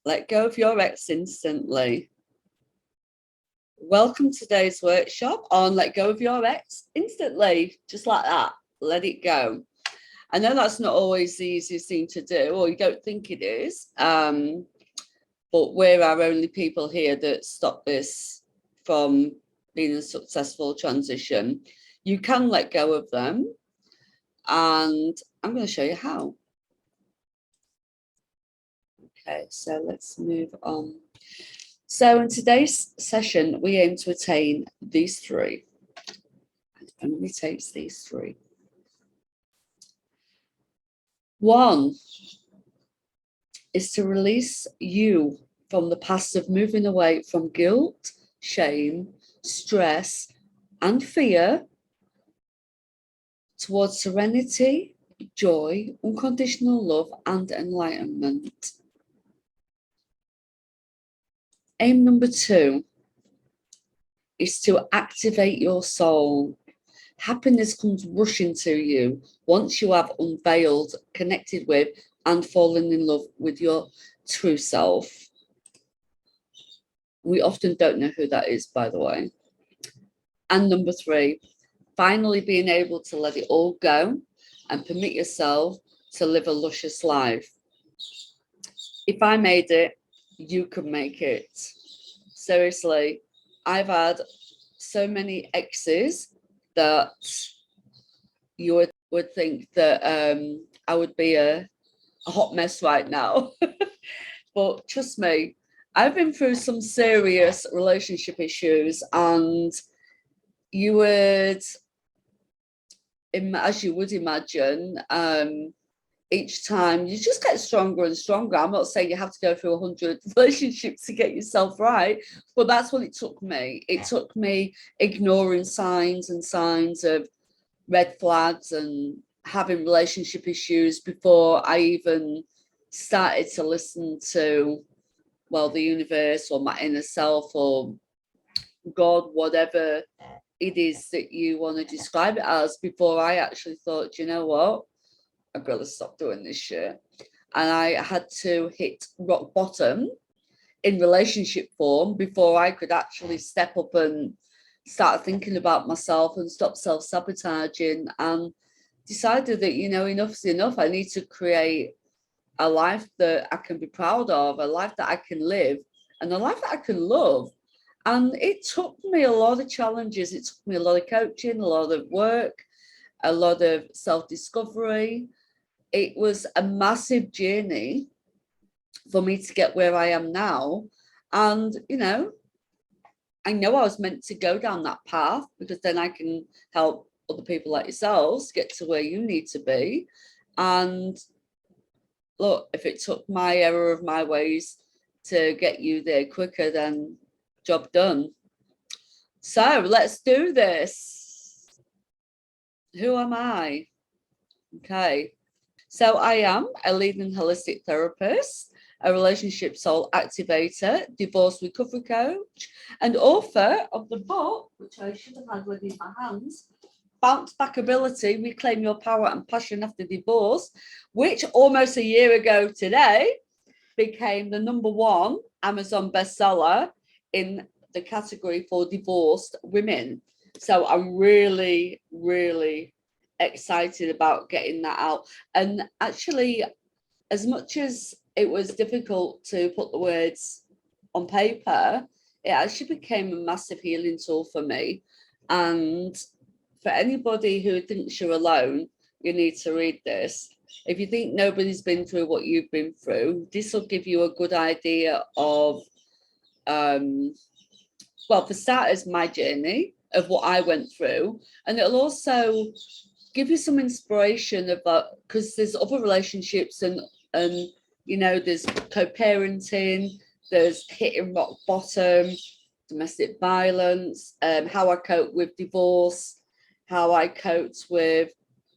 Let go of your ex instantly. Welcome to today's workshop on let go of your ex instantly, just like that. Let it go. I know that's not always the easiest thing to do, or you don't think it is, but we're our only people here that stop this from being a successful transition. You can let go of them, and I'm going to show you how. Okay, so let's move on. So in today's session, we aim to attain these three. It only takes these three. 1 is to release you from the past of moving away from guilt, shame, stress, and fear towards serenity, joy, unconditional love, and enlightenment. Aim number 2 is to activate your soul. Happiness comes rushing to you once you have unveiled, connected with, and fallen in love with your true self. We often don't know who that is, by the way. And number 3, finally being able to let it all go and permit yourself to live a luscious life. If I made it, you could make it. Seriously, I've had so many exes that you would think that I would be a hot mess right now. But trust me, I've been through some serious relationship issues, and you would, as you would imagine, each time you just get stronger and stronger. I'm not saying you have to go through 100 relationships to get yourself right, but that's what it took me. It took me ignoring signs of red flags and having relationship issues before I even started to listen to, well, the universe or my inner self or God, whatever it is that you want to describe it as, before I actually thought, you know what, I've got to stop doing this shit. And I had to hit rock bottom in relationship form before I could actually step up and start thinking about myself and stop self-sabotaging, and decided that, you know, enough's enough. I need to create a life that I can be proud of, a life that I can live, and a life that I can love. And it took me a lot of challenges. It took me a lot of coaching, a lot of work, a lot of self-discovery. It was a massive journey for me to get where I am now. And, you know I was meant to go down that path, because then I can help other people like yourselves get to where you need to be. And look, if it took my error of my ways to get you there quicker, then job done. So let's do this. Who am I? Okay. So I am a leading holistic therapist, a relationship soul activator, divorce recovery coach, and author of the book, which I should have had ready in my hands, Bounce Back Ability, Reclaim Your Power and Passion After Divorce, which almost a year ago today became the #1 Amazon bestseller in the category for divorced women. So I'm really, really excited about getting that out. And actually, as much as it was difficult to put the words on paper, it actually became a massive healing tool for me. And for anybody who thinks you're alone, you need to read this. If you think nobody's been through what you've been through, this will give you a good idea of, well, for starters, my journey of what I went through. And it'll also give you some inspiration about, because there's other relationships and you know, there's co-parenting, there's hitting rock bottom, domestic violence, how I cope with divorce, how I coped with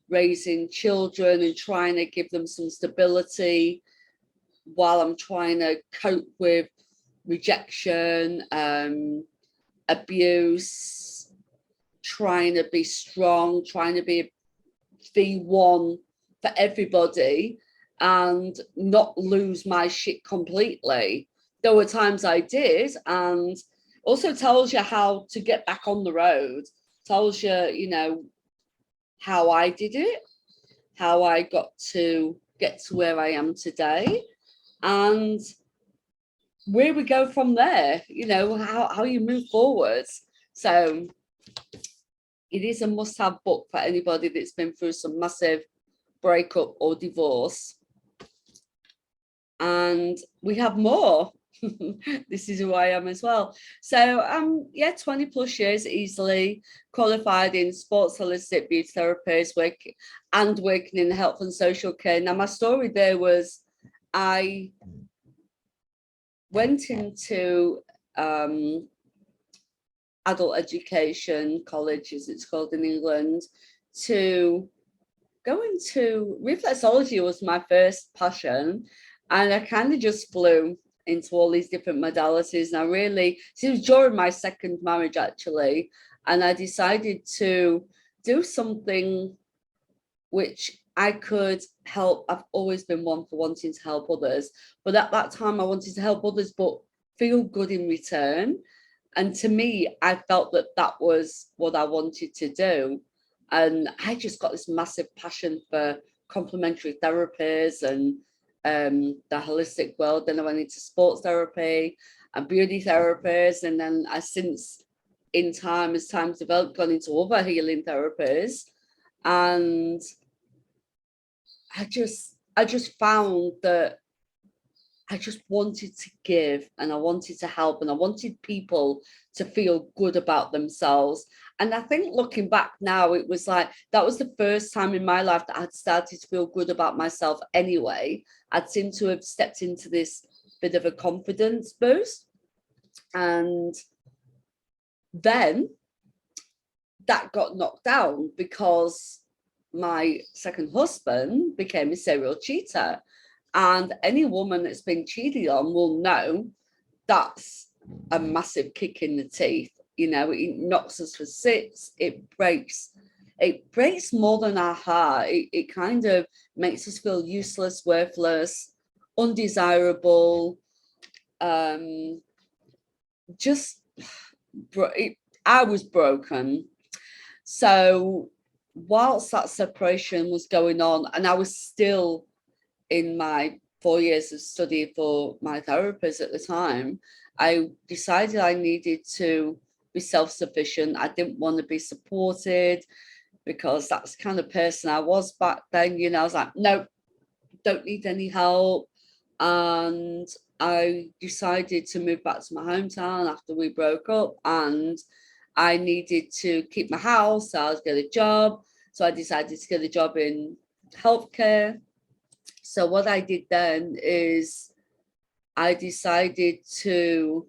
raising children and trying to give them some stability while I'm trying to cope with rejection, abuse, trying to be strong, trying to be one for everybody. and not lose my shit completely. There were times I did, and also tells you how to get back on the road, tells you, you know, how I did it, how I got to get to where I am today, and where we go from there, you know, how you move forwards. So it is a must-have book for anybody that's been through some massive breakup or divorce. And we have more. This is who I am as well. So yeah, 20 plus years easily, qualified in sports holistic beauty therapist, working in health and social care. Now my story there was I went into adult education college, as it's called in England, to go into reflexology. Was my first passion, and I kind of just flew into all these different modalities. And I really, it was during my second marriage actually, and I decided to do something which I could help. I've always been one for wanting to help others, but at that time I wanted to help others but feel good in return. And to me, I felt that that was what I wanted to do. And I just got this massive passion for complementary therapies and the holistic world. Then I went into sports therapy and beauty therapies. And then I since, in time, as time's developed, gone into other healing therapies. And I just found that I just wanted to give, and I wanted to help, and I wanted people to feel good about themselves. And I think looking back now, it was like that was the first time in my life that I'd started to feel good about myself anyway. I'd seemed to have stepped into this bit of a confidence boost. And then that got knocked down because my second husband became a serial cheater. And any woman that's been cheated on will know that's a massive kick in the teeth. You know, it knocks us for six. It breaks more than our heart. It kind of makes us feel useless, worthless, undesirable. Just, I was broken. So whilst that separation was going on, and I was still in my 4 years of study for my therapist at the time, I decided I needed to be self-sufficient. I didn't want to be supported because that's the kind of person I was back then. You know, I was like, no, don't need any help. And I decided to move back to my hometown after we broke up, and I needed to keep my house. So I was get a job. So I decided to get a job in healthcare. So what I did then is I decided to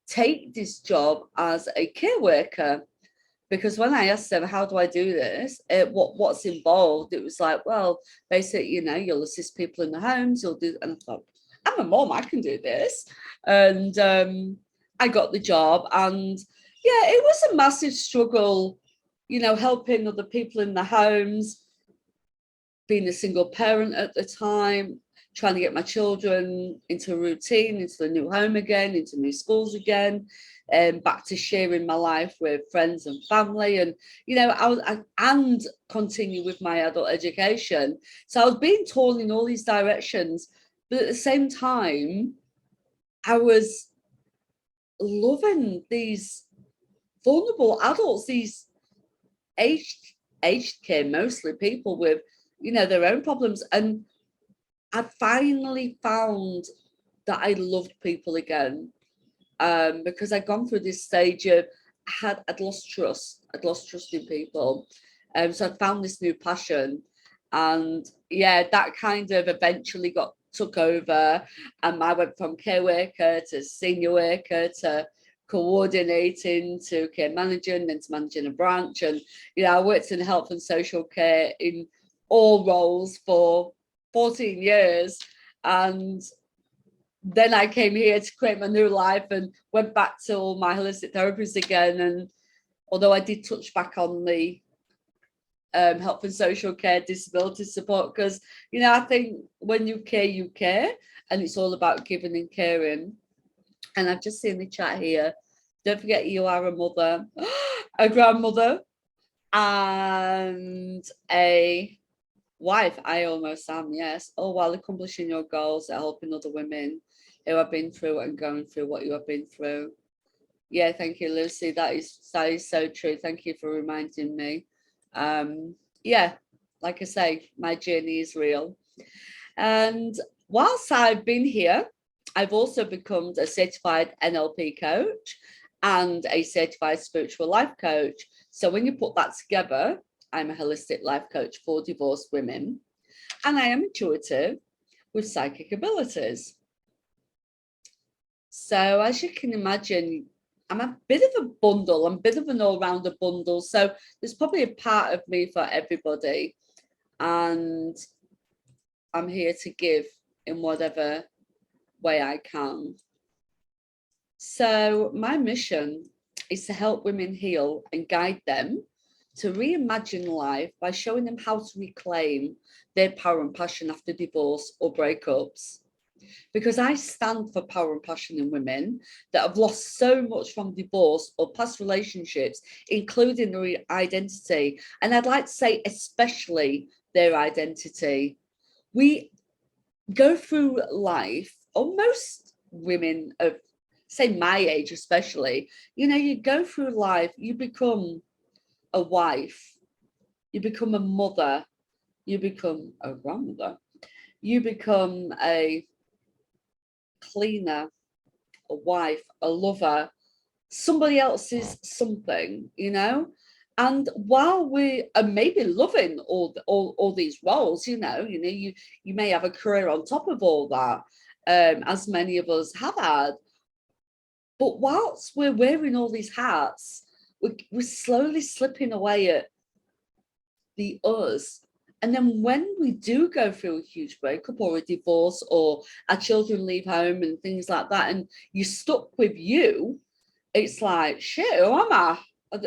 take this job as a care worker, because when I asked them, how do I do this? What's involved? It was like, well, basically, you know, you'll assist people in the homes, you'll do, and I thought, I'm a mom, I can do this. And I got the job, and yeah, it was a massive struggle, you know, helping other people in the homes, being a single parent at the time, trying to get my children into a routine, into the new home again, into new schools again, and back to sharing my life with friends and family, and you know, and continue with my adult education. So I was being torn in all these directions, but at the same time, I was loving these vulnerable adults, these aged care, mostly people with, you know, their own problems. And I finally found that I loved people again, because I'd gone through this stage of I'd lost trust. I'd lost trust in people. So I found this new passion, and yeah, that kind of eventually took over, and I went from care worker to senior worker to coordinating to care manager, and then to managing a branch. And you know, I worked in health and social care in all roles for 14 years, and then I came here to create my new life and went back to all my holistic therapies again. And although I did touch back on the health and social care, disability support, because, you know, I think when you care, and it's all about giving and caring. And I've just seen the chat here. Don't forget you are a mother, a grandmother, and a wife. I almost am, yes. Oh, while accomplishing your goals and helping other women who have been through and going through what you have been through. Yeah, thank you, Lucy. That is so true. Thank you for reminding me. Yeah, like I say, my journey is real. And whilst I've been here, I've also become a certified NLP coach and a certified spiritual life coach. So when you put that together, I'm a holistic life coach for divorced women, and I am intuitive with psychic abilities. So as you can imagine, I'm a bit of a bundle. I'm a bit of an all-rounder bundle. So there's probably a part of me for everybody. And I'm here to give in whatever way I can. So my mission is to help women heal and guide them to reimagine life by showing them how to reclaim their power and passion after divorce or breakups. Because I stand for power and passion in women that have lost so much from divorce or past relationships, including their identity. And I'd like to say, especially their identity. We go through life, or most women of, say, my age especially, you know, you go through life, you become a wife, you become a mother, you become a grandmother, you become a cleaner, a wife, a lover, somebody else's something, you know. And while we are maybe loving all these roles, you may have a career on top of all that, as many of us have had. But whilst we're wearing all these hats, we're slowly slipping away at the us. And then when we do go through a huge breakup or a divorce, or our children leave home and things like that, and you're stuck with you, it's like, shit, who am I?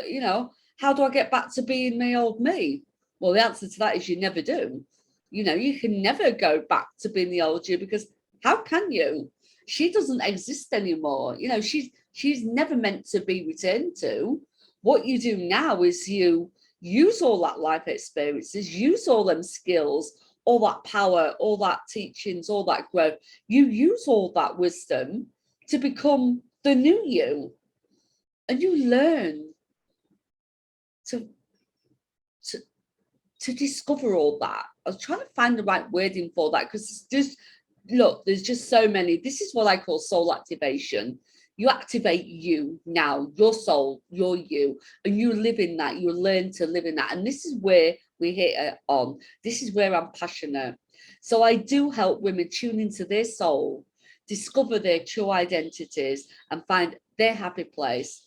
You know, how do I get back to being my old me? Well, the answer to that is you never do. You know, you can never go back to being the old you, because how can you? She doesn't exist anymore. You know, she's never meant to be returned to. What you do now is you use all that life experiences, use all them skills, all that power, all that teachings, all that growth. You use all that wisdom to become the new you. And you learn to discover all that. I was trying to find the right wording for that, because there's just so many. This is what I call soul activation. You activate you now, your soul, your you, and you live in that. You learn to live in that. And this is where we hit it on. This is where I'm passionate. So I do help women tune into their soul, discover their true identities, and find their happy place.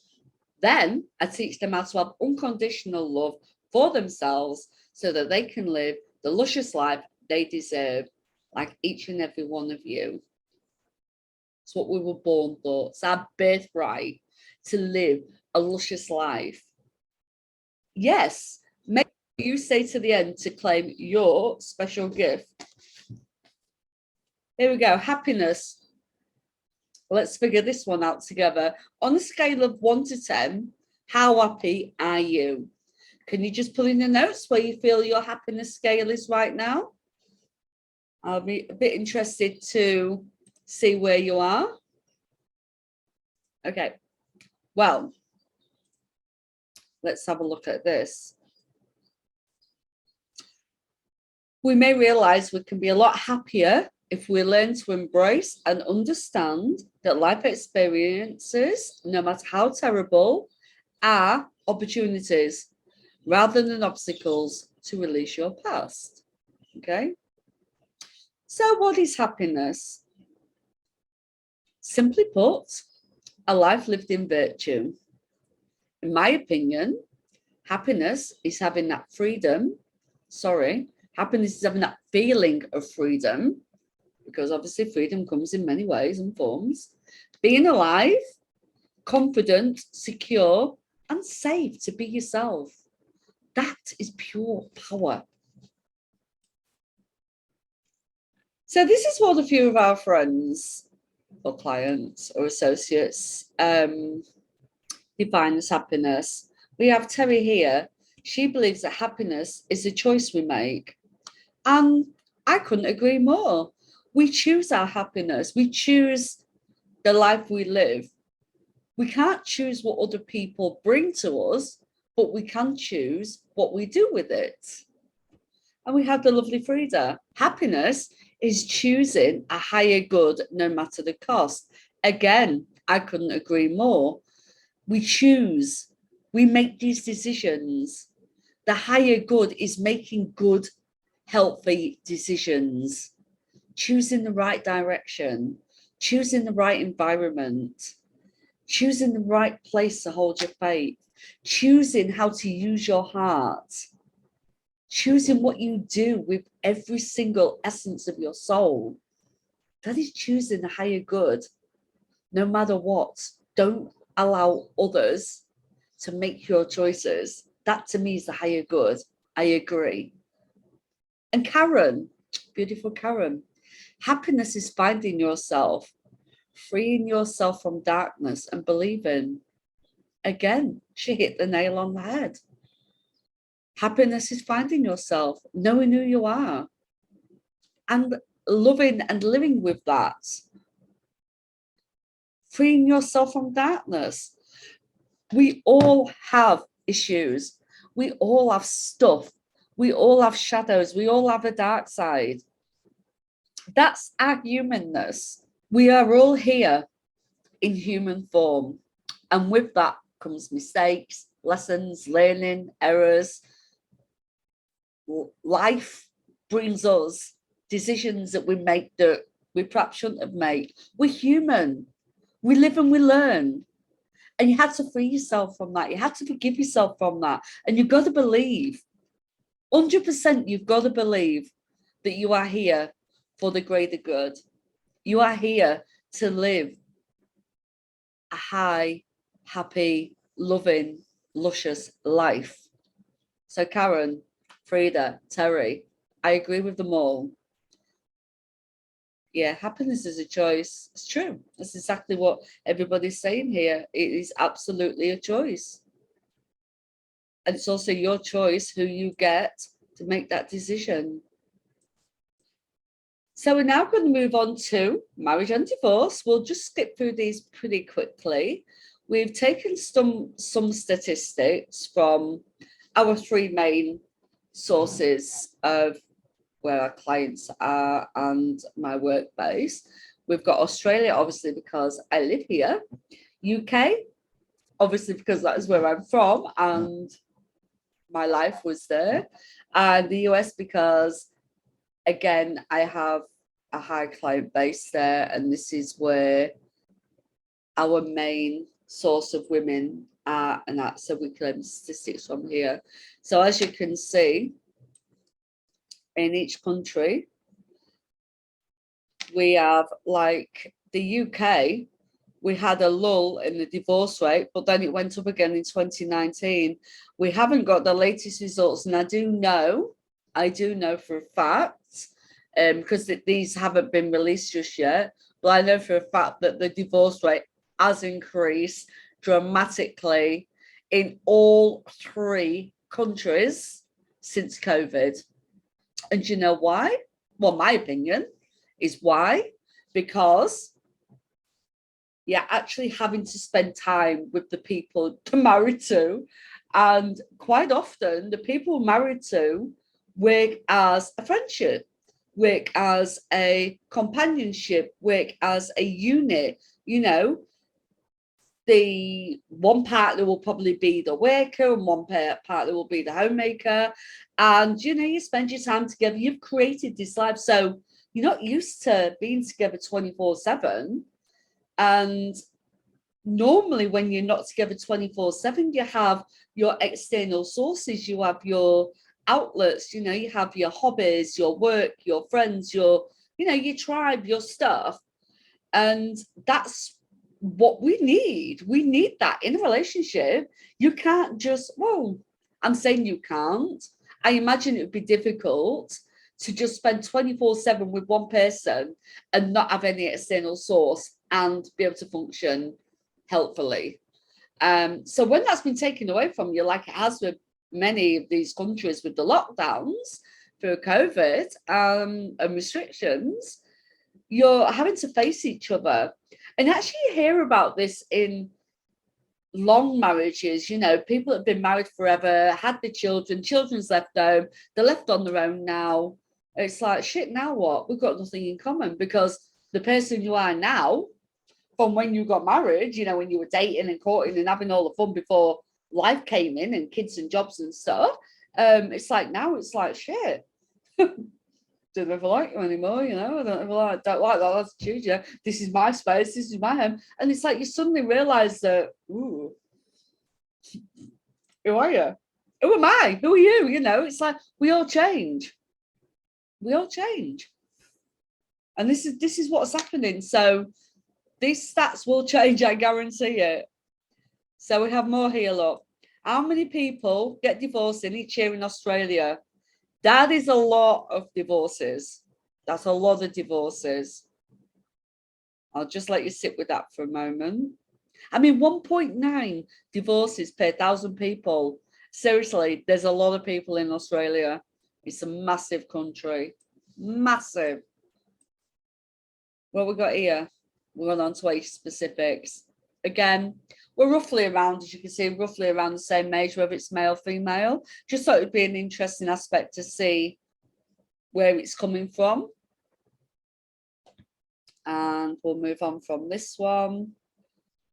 Then I teach them how to have unconditional love for themselves so that they can live the luscious life they deserve, like each and every one of you. It's what we were born for. It's our birthright to live a luscious life. Yes, make sure you say to the end to claim your special gift. Here we go. Happiness. Let's figure this one out together. On a scale of 1 to 10, how happy are you? Can you just put in the notes where you feel your happiness scale is right now? I'll be a bit interested to see where you are. Okay, well, let's have a look at this. We may realize we can be a lot happier if we learn to embrace and understand that life experiences, no matter how terrible, are opportunities rather than obstacles to release your past. Okay? So what is happiness? Simply put, a life lived in virtue. In my opinion, happiness is having that freedom. Happiness is having that feeling of freedom, because obviously freedom comes in many ways and forms. Being alive, confident, secure, and safe to be yourself. That is pure power. So this is what a few of our friends or clients or associates define as happiness. We have Terry here. She believes that happiness is a choice we make. And I couldn't agree more. We choose our happiness. We choose the life we live. We can't choose what other people bring to us, but we can choose what we do with it. And we have the lovely Frida. Happiness is choosing a higher good no matter the cost. Again, I couldn't agree more. We choose, we make these decisions. The higher good is making good, healthy decisions, choosing the right direction, choosing the right environment, choosing the right place to hold your faith, choosing how to use your heart, choosing what you do with every single essence of your soul. That is choosing the higher good, no matter what. Don't allow others to make your choices. That to me is the higher good. I agree. And Karen, beautiful Karen, happiness is finding yourself, freeing yourself from darkness and believing. Again, she hit the nail on the head. Happiness is finding yourself, knowing who you are, and loving and living with that. Freeing yourself from darkness. We all have issues. We all have stuff. We all have shadows. We all have a dark side. That's our humanness. We are all here in human form. And with that comes mistakes, lessons, learning, errors. Life brings us decisions that we make that we perhaps shouldn't have made. We're human. We live and we learn. And you had to free yourself from that. You had to forgive yourself from that. And you've got to believe, 100% you've got to believe that you are here for the greater good. You are here to live a high, happy, loving, luscious life. So Karen, Frida, Terry, I agree with them all. Yeah, happiness is a choice. It's true. That's exactly what everybody's saying here. It is absolutely a choice. And it's also your choice who you get to make that decision. So we're now going to move on to marriage and divorce. We'll just skip through these pretty quickly. We've taken some statistics from our three main sources of where our clients are and my workplace. We've got Australia, obviously, because I live here. UK, obviously, because that is where I'm from and my life was there. And the US, because, again, I have a high client base there. And this is where our main source of women are. And that's so we claim statistics from here. So as you can see, in each country, we have, like the UK, we had a lull in the divorce rate, but then it went up again in 2019. We haven't got the latest results, and I do know for a fact, because these haven't been released just yet, but I know for a fact that the divorce rate has increased dramatically in all three countries since COVID. And you know why? Well, my opinion is why? Because you're actually having to spend time with the people you're married to. And quite often, the people married to work as a friendship, work as a companionship, work as a unit. You know, the one partner will probably be the worker and one partner will be the homemaker. And, you know, you spend your time together. You've created this life. So you're not used to being together 24/7. And normally when you're not together 24/7, you have your external sources, you have your outlets, you know, you have your hobbies, your work, your friends, your, you know, your tribe, your stuff. And that's what we need. We need that in a relationship. You can't just, well, I'm saying you can't. I imagine it would be difficult to just spend 24/7 with one person and not have any external source and be able to function healthfully. So when that's been taken away from you, like it has with many of these countries with the lockdowns through COVID and restrictions, you're having to face each other. And actually you hear about this in long marriages, you know, people that have been married forever, had the children, children's left home, they're left on their own now. It's like, shit, now what? We've got nothing in common, because the person you are now from when you got married, you know, when you were dating and courting and having all the fun before life came in and kids and jobs and stuff, it's like now it's like, shit. Don't ever like you anymore, you know. I don't like that attitude. Yeah, this is my space, this is my home, and it's like you suddenly realise that, ooh, who are you? Who am I? Who are you? You know, it's like we all change. We all change, and this is what's happening. So these stats will change, I guarantee it. So we have more here. Look, how many people get divorced in each year in Australia? That is a lot of divorces. That's a lot of divorces. I'll just let you sit with that for a moment. I mean, 1.9 divorces per 1,000 people. Seriously, there's a lot of people in Australia. It's a massive country. Massive. What we got here? We're going on to age specifics. Again, we're roughly around, as you can see, roughly around the same age, whether it's male, female. Just thought it would be an interesting aspect to see where it's coming from. And we'll move on from this one.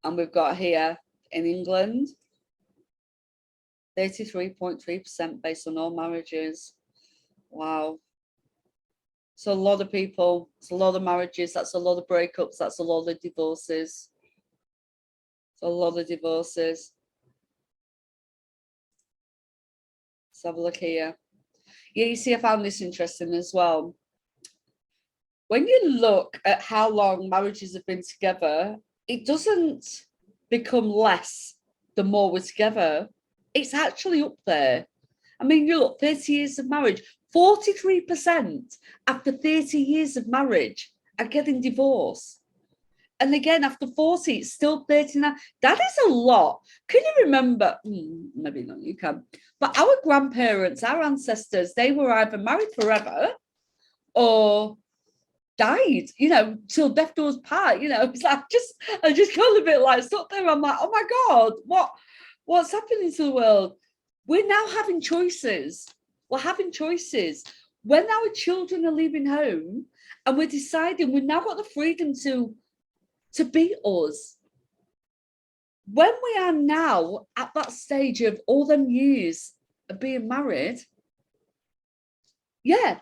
And we've got here in England, 33.3% based on all marriages. Wow. So a lot of people, it's a lot of marriages, that's a lot of breakups, that's a lot of divorces. A lot of divorces. Let's have a look here. Yeah, you see, I found this interesting as well. When you look at how long marriages have been together, it doesn't become less the more we're together. It's actually up there. I mean, you look, 30 years of marriage, 43% after 30 years of marriage are getting divorced. And again, after 40, it's still 39. That is a lot. Can you remember? Maybe not, you can. But our grandparents, our ancestors, they were either married forever or died, you know, till death do us part. You know, it's like I just got a bit like stuck there. I'm like, oh my God, what's happening to the world? We're now having choices. We're having choices. When our children are leaving home and we're deciding, we've now got the freedom to be us. When we are now at that stage of all them years of being married, yeah,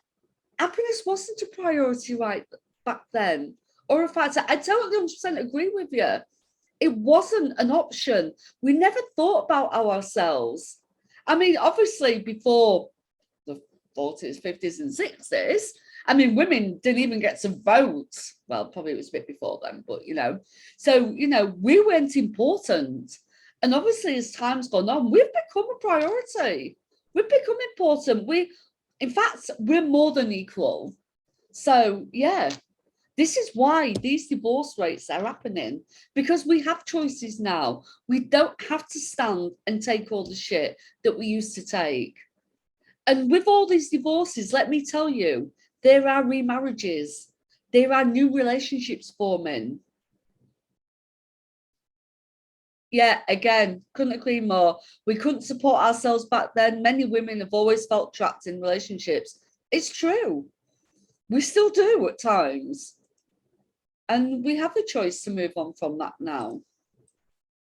happiness wasn't a priority right back then. Or in fact, I totally 100% agree with you. It wasn't an option. We never thought about ourselves. I mean, obviously before the 40s, 50s and 60s, I mean, women didn't even get to vote. Well, probably it was a bit before then, but, you know. So, you know, we weren't important. And obviously, as time's gone on, we've become a priority. We've become important. In fact, we're more than equal. So, yeah, this is why these divorce rates are happening, because we have choices now. We don't have to stand and take all the shit that we used to take. And with all these divorces, let me tell you, there are remarriages. There are new relationships forming. Yeah, again, couldn't agree more. We couldn't support ourselves back then. Many women have always felt trapped in relationships. It's true. We still do at times. And we have the choice to move on from that now.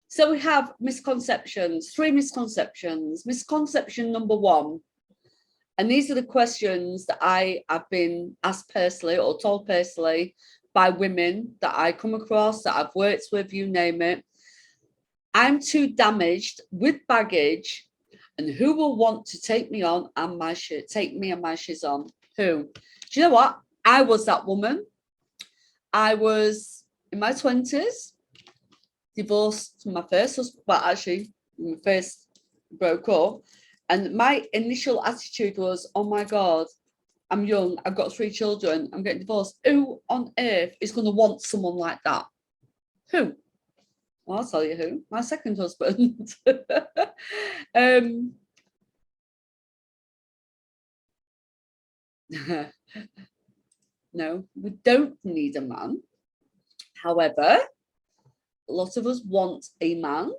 So we have misconceptions, 3 misconceptions. Misconception number 1. And these are the questions that I have been asked personally or told personally by women that I come across, that I've worked with, you name it. I'm too damaged with baggage, and who will want to take me on and my shit, take me and my shiz on? Who? Do you know what? I was that woman. I was in my 20s, divorced from my first husband, well, actually, my first broke up. And my initial attitude was, oh my God, I'm young, I've got 3 children, I'm getting divorced. Who on earth is going to want someone like that? Who? Well, I'll tell you who. My second husband. No, we don't need a man. However, a lot of us want a man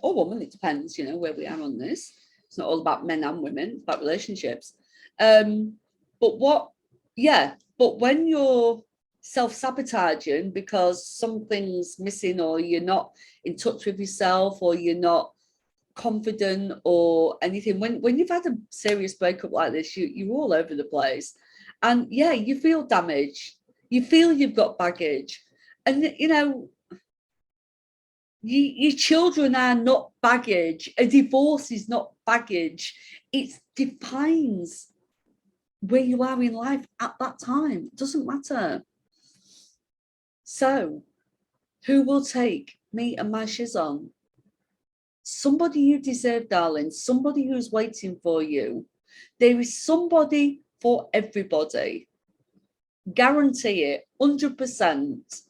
or woman. It depends, where we are on this. It's not all about men and women, it's about relationships. But when you're self-sabotaging because something's missing, or you're not in touch with yourself, or you're not confident or anything, when you've had a serious breakup like this, you're all over the place, and you feel damaged, you feel you've got baggage, and your children are not baggage. A divorce is not baggage. It defines where you are in life at that time. It doesn't matter. So who will take me and my shiz on? Somebody you deserve, darling. Somebody who's waiting for you. There is somebody for everybody. Guarantee it, 100%.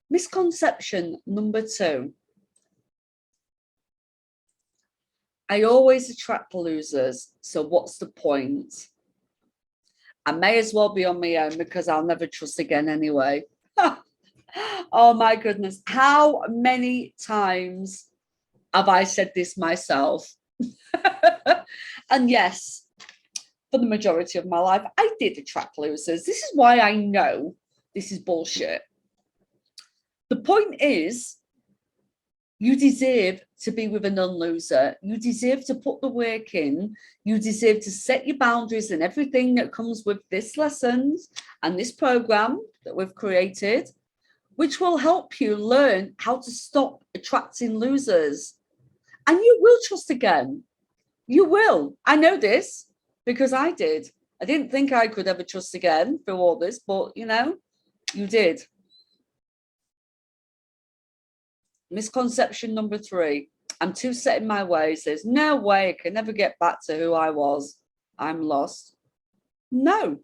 Misconception number 2. I always attract losers, so what's the point? I may as well be on my own because I'll never trust again anyway. Oh my goodness. How many times have I said this myself? And yes, for the majority of my life, I did attract losers. This is why I know this is bullshit. The point is, you deserve to be with a non-loser. You deserve to put the work in. You deserve to set your boundaries and everything that comes with this lessons and this program that we've created, which will help you learn how to stop attracting losers. And you will trust again. You will. I know this because I did. I didn't think I could ever trust again through all this, but you did. Misconception number 3. I'm too set in my ways. There's no way I can never get back to who I was. I'm lost. No,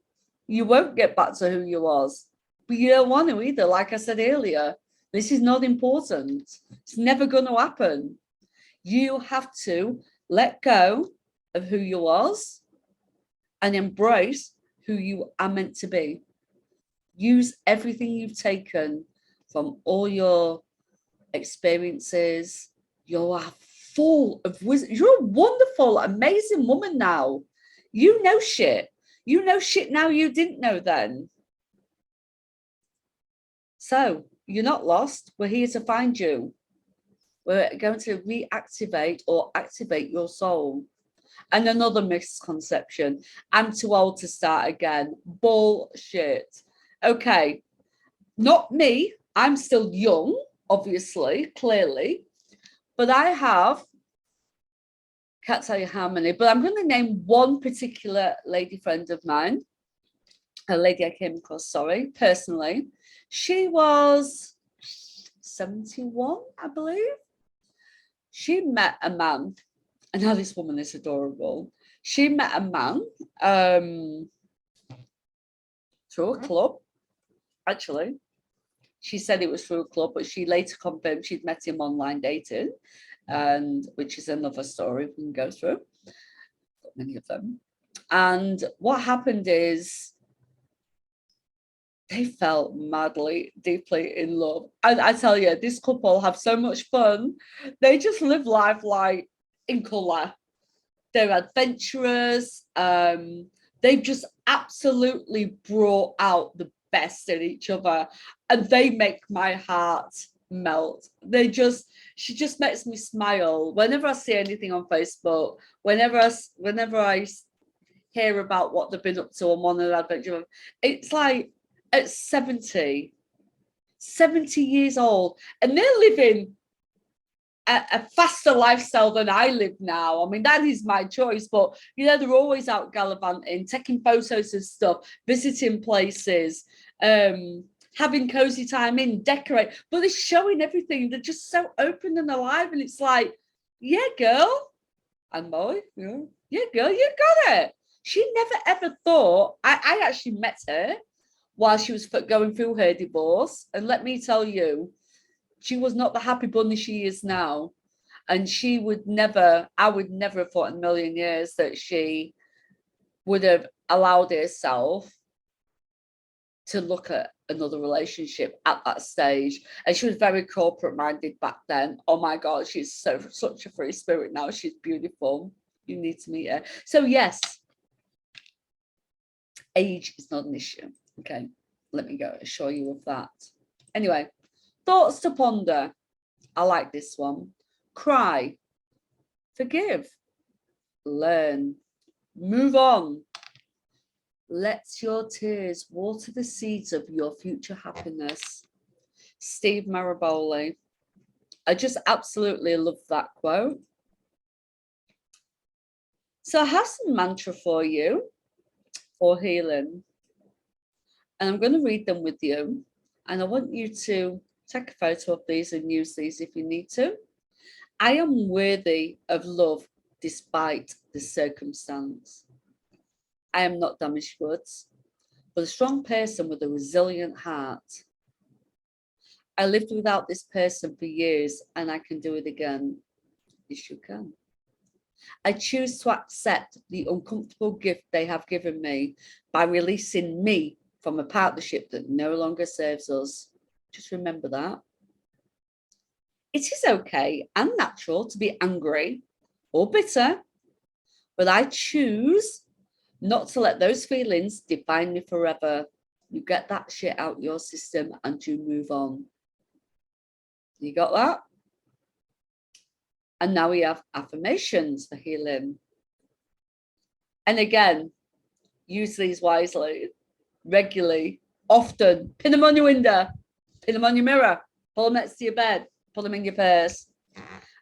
you won't get back to who you was. But you don't want to either. Like I said earlier, this is not important. It's never going to happen. You have to let go of who you was and embrace who you are meant to be. Use everything you've taken from all your experiences. You are full of wisdom. You're a wonderful, amazing woman now. You know shit. You know shit now you didn't know then. So you're not lost. We're here to find you. We're going to reactivate or activate your soul. And another misconception, I'm too old to start again. Bullshit. Okay, not me. I'm still young, obviously, clearly. But I have, can't tell you how many, but I'm going to name one particular lady friend of mine, a lady I came across, personally. She was 71, I believe. She met a man, and now this woman is adorable. She met a man through a club, actually. She said it was through a club, but she later confirmed she'd met him online dating, and which is another story we can go through. Got many of them. And what happened is they fell madly, deeply in love. And I tell you, this couple have so much fun. They just live life like in colour. They're adventurous. They've just absolutely brought out the best in each other, and they make my heart melt. She just makes me smile whenever I see anything on Facebook. Whenever I hear about what they've been up to on one of the adventure, it's like at 70 years old, and they're living a faster lifestyle than I live now. I mean, that is my choice, but they're always out gallivanting, taking photos of stuff, visiting places, having cozy time in, decorate, but they're showing everything. They're just so open and alive, and it's like, yeah, girl, And boy, yeah, girl, you got it. She never ever thought. I actually met her while she was going through her divorce, and let me tell you, she was not the happy bunny she is now. And she would never, I would never have thought in a million years that she would have allowed herself to look at another relationship at that stage. And she was very corporate minded back then. Oh my God, she's such a free spirit now. She's beautiful. You need to meet her. So yes, age is not an issue. Okay, let me go assure you of that. Anyway, thoughts to ponder. I like this one. Cry, forgive, learn, move on. Let your tears water the seeds of your future happiness. Steve Maraboli. I just absolutely love that quote. So I have some mantra for you for healing. And I'm going to read them with you. And I want you to take a photo of these and use these if you need to. I am worthy of love despite the circumstance. I am not damaged goods, but a strong person with a resilient heart. I lived without this person for years and I can do it again. Yes, you can. I choose to accept the uncomfortable gift they have given me by releasing me from a partnership that no longer serves us. Just remember that. It is okay and natural to be angry or bitter, but I choose not to let those feelings define me forever. You get that shit out your system and you move on. You got that? And now we have affirmations for healing. And again, use these wisely, regularly, often. Pin them on your window, pin them on your mirror, pull them next to your bed, put them in your purse.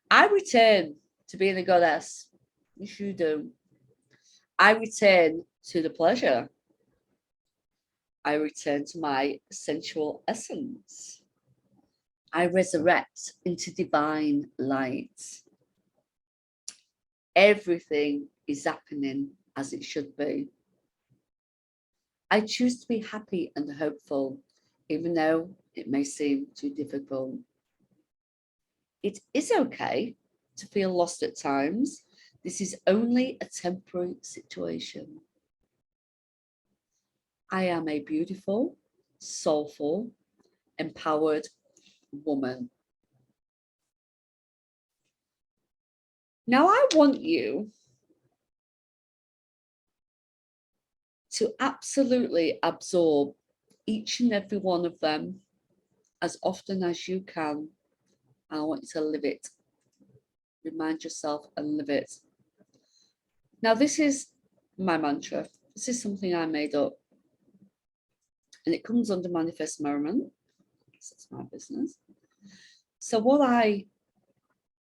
I return to being a goddess. Yes, you do. I return to the pleasure. I return to my sensual essence. I resurrect into divine light. Everything is happening as it should be. I choose to be happy and hopeful, even though it may seem too difficult. It is okay to feel lost at times. This is only a temporary situation. I am a beautiful, soulful, empowered woman. Now I want you to absolutely absorb each and every one of them as often as you can. I want you to live it. Remind yourself and live it. Now, this is my mantra. This is something I made up. And it comes under Manifest Merriment. That's my business. So what I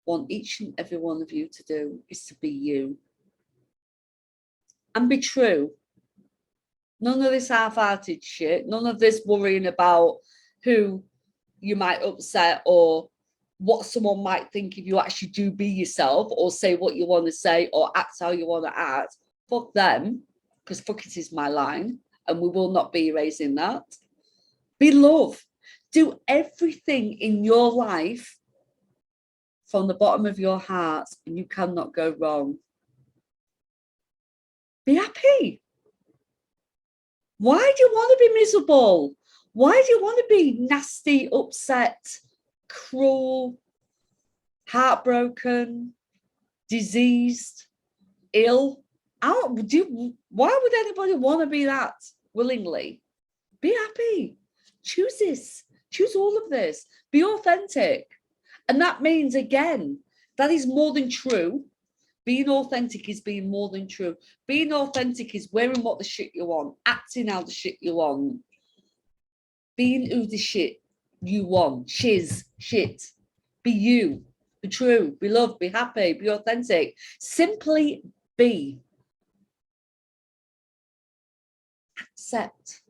want each and every one of you to do is to be you. And be true. None of this half-hearted shit. None of this worrying about who you might upset or what someone might think if you actually do be yourself or say what you want to say or act how you want to act. Fuck them, because fuck it is my line, and we will not be erasing that. Be love. Do everything in your life from the bottom of your heart, and you cannot go wrong. Be happy. Why do you want to be miserable? Why do you want to be nasty, upset, cruel, heartbroken, diseased, ill? Why would anybody want to be that willingly? Be happy. Choose this. Choose all of this. Be authentic. And that means, again, that is more than true. Being authentic is being more than true. Being authentic is wearing what the shit you want, acting how the shit you want, being who the shit you want, shit. Be you, be true, be loved, be happy, be authentic. Simply be. Accept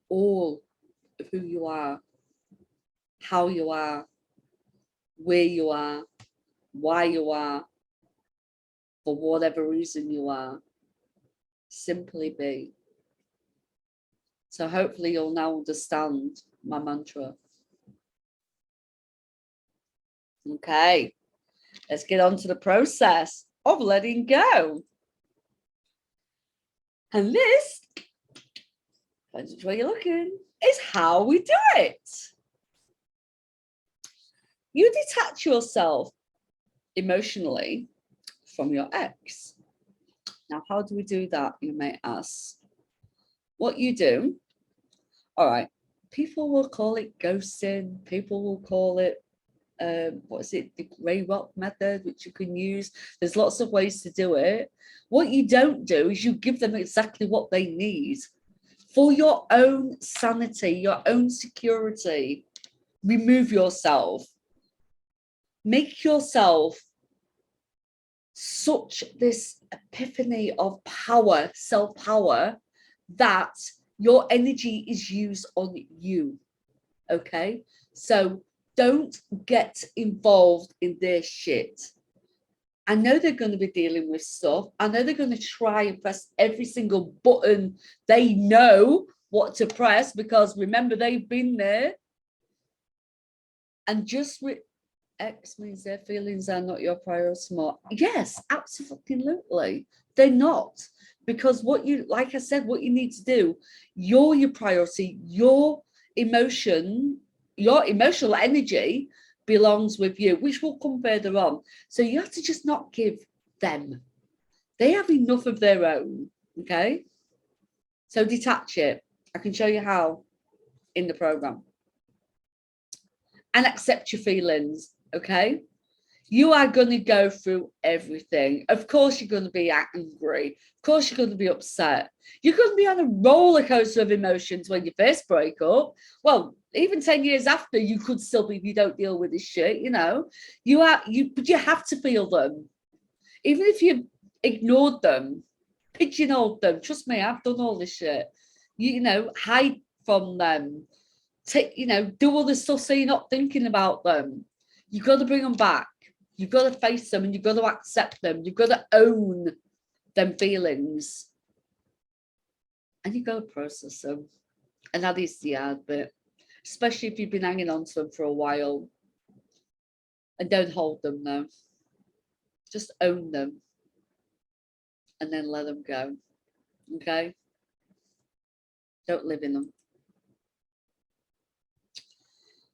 all of who you are, how you are, where you are, why you are. for whatever reason you are. Simply be. So hopefully you'll now understand my mantra. Okay, let's get on to the process of letting go. And this, depends which way you're looking, is how we do it. You detach yourself emotionally from your ex. Now, how do we do that, you may ask? What you do, all right, people will call it ghosting, people will call it, what is it, the grey rock method, which you can use. There's lots of ways to do it. What you don't do is you give them exactly what they need for your own sanity, your own security. Remove yourself. Make yourself such this epiphany of power, self-power, that your energy is used on you. Okay, so don't get involved in their shit. I know they're going to be dealing with stuff. I know they're going to try and press every single button they know what to press, because remember, they've been there. And just X means their feelings are not your priority more. Yes, absolutely. They're not. Because what you, like I said, what you need to do, you're your priority, your emotional energy belongs with you, which will come further on. So you have to just not give them. They have enough of their own. Okay. So detach it. I can show you how in the program. And accept your feelings. Okay. You are going to go through everything. Of course, you're going to be angry. Of course, you're going to be upset. You're going to be on a roller coaster of emotions when you first break up. Well, even 10 years after, you could still be, if you don't deal with this shit, you know. But you have to feel them. Even if you ignored them, pigeonholed them. Trust me, I've done all this shit. You know, hide from them. Do all this stuff so you're not thinking about them. You've got to bring them back. You've got to face them, and you've got to accept them. You've got to own them feelings. And you've got to process them. And that is the hard bit, especially if you've been hanging on to them for a while. And don't hold them, though. Just own them. And then let them go. Okay? Don't live in them.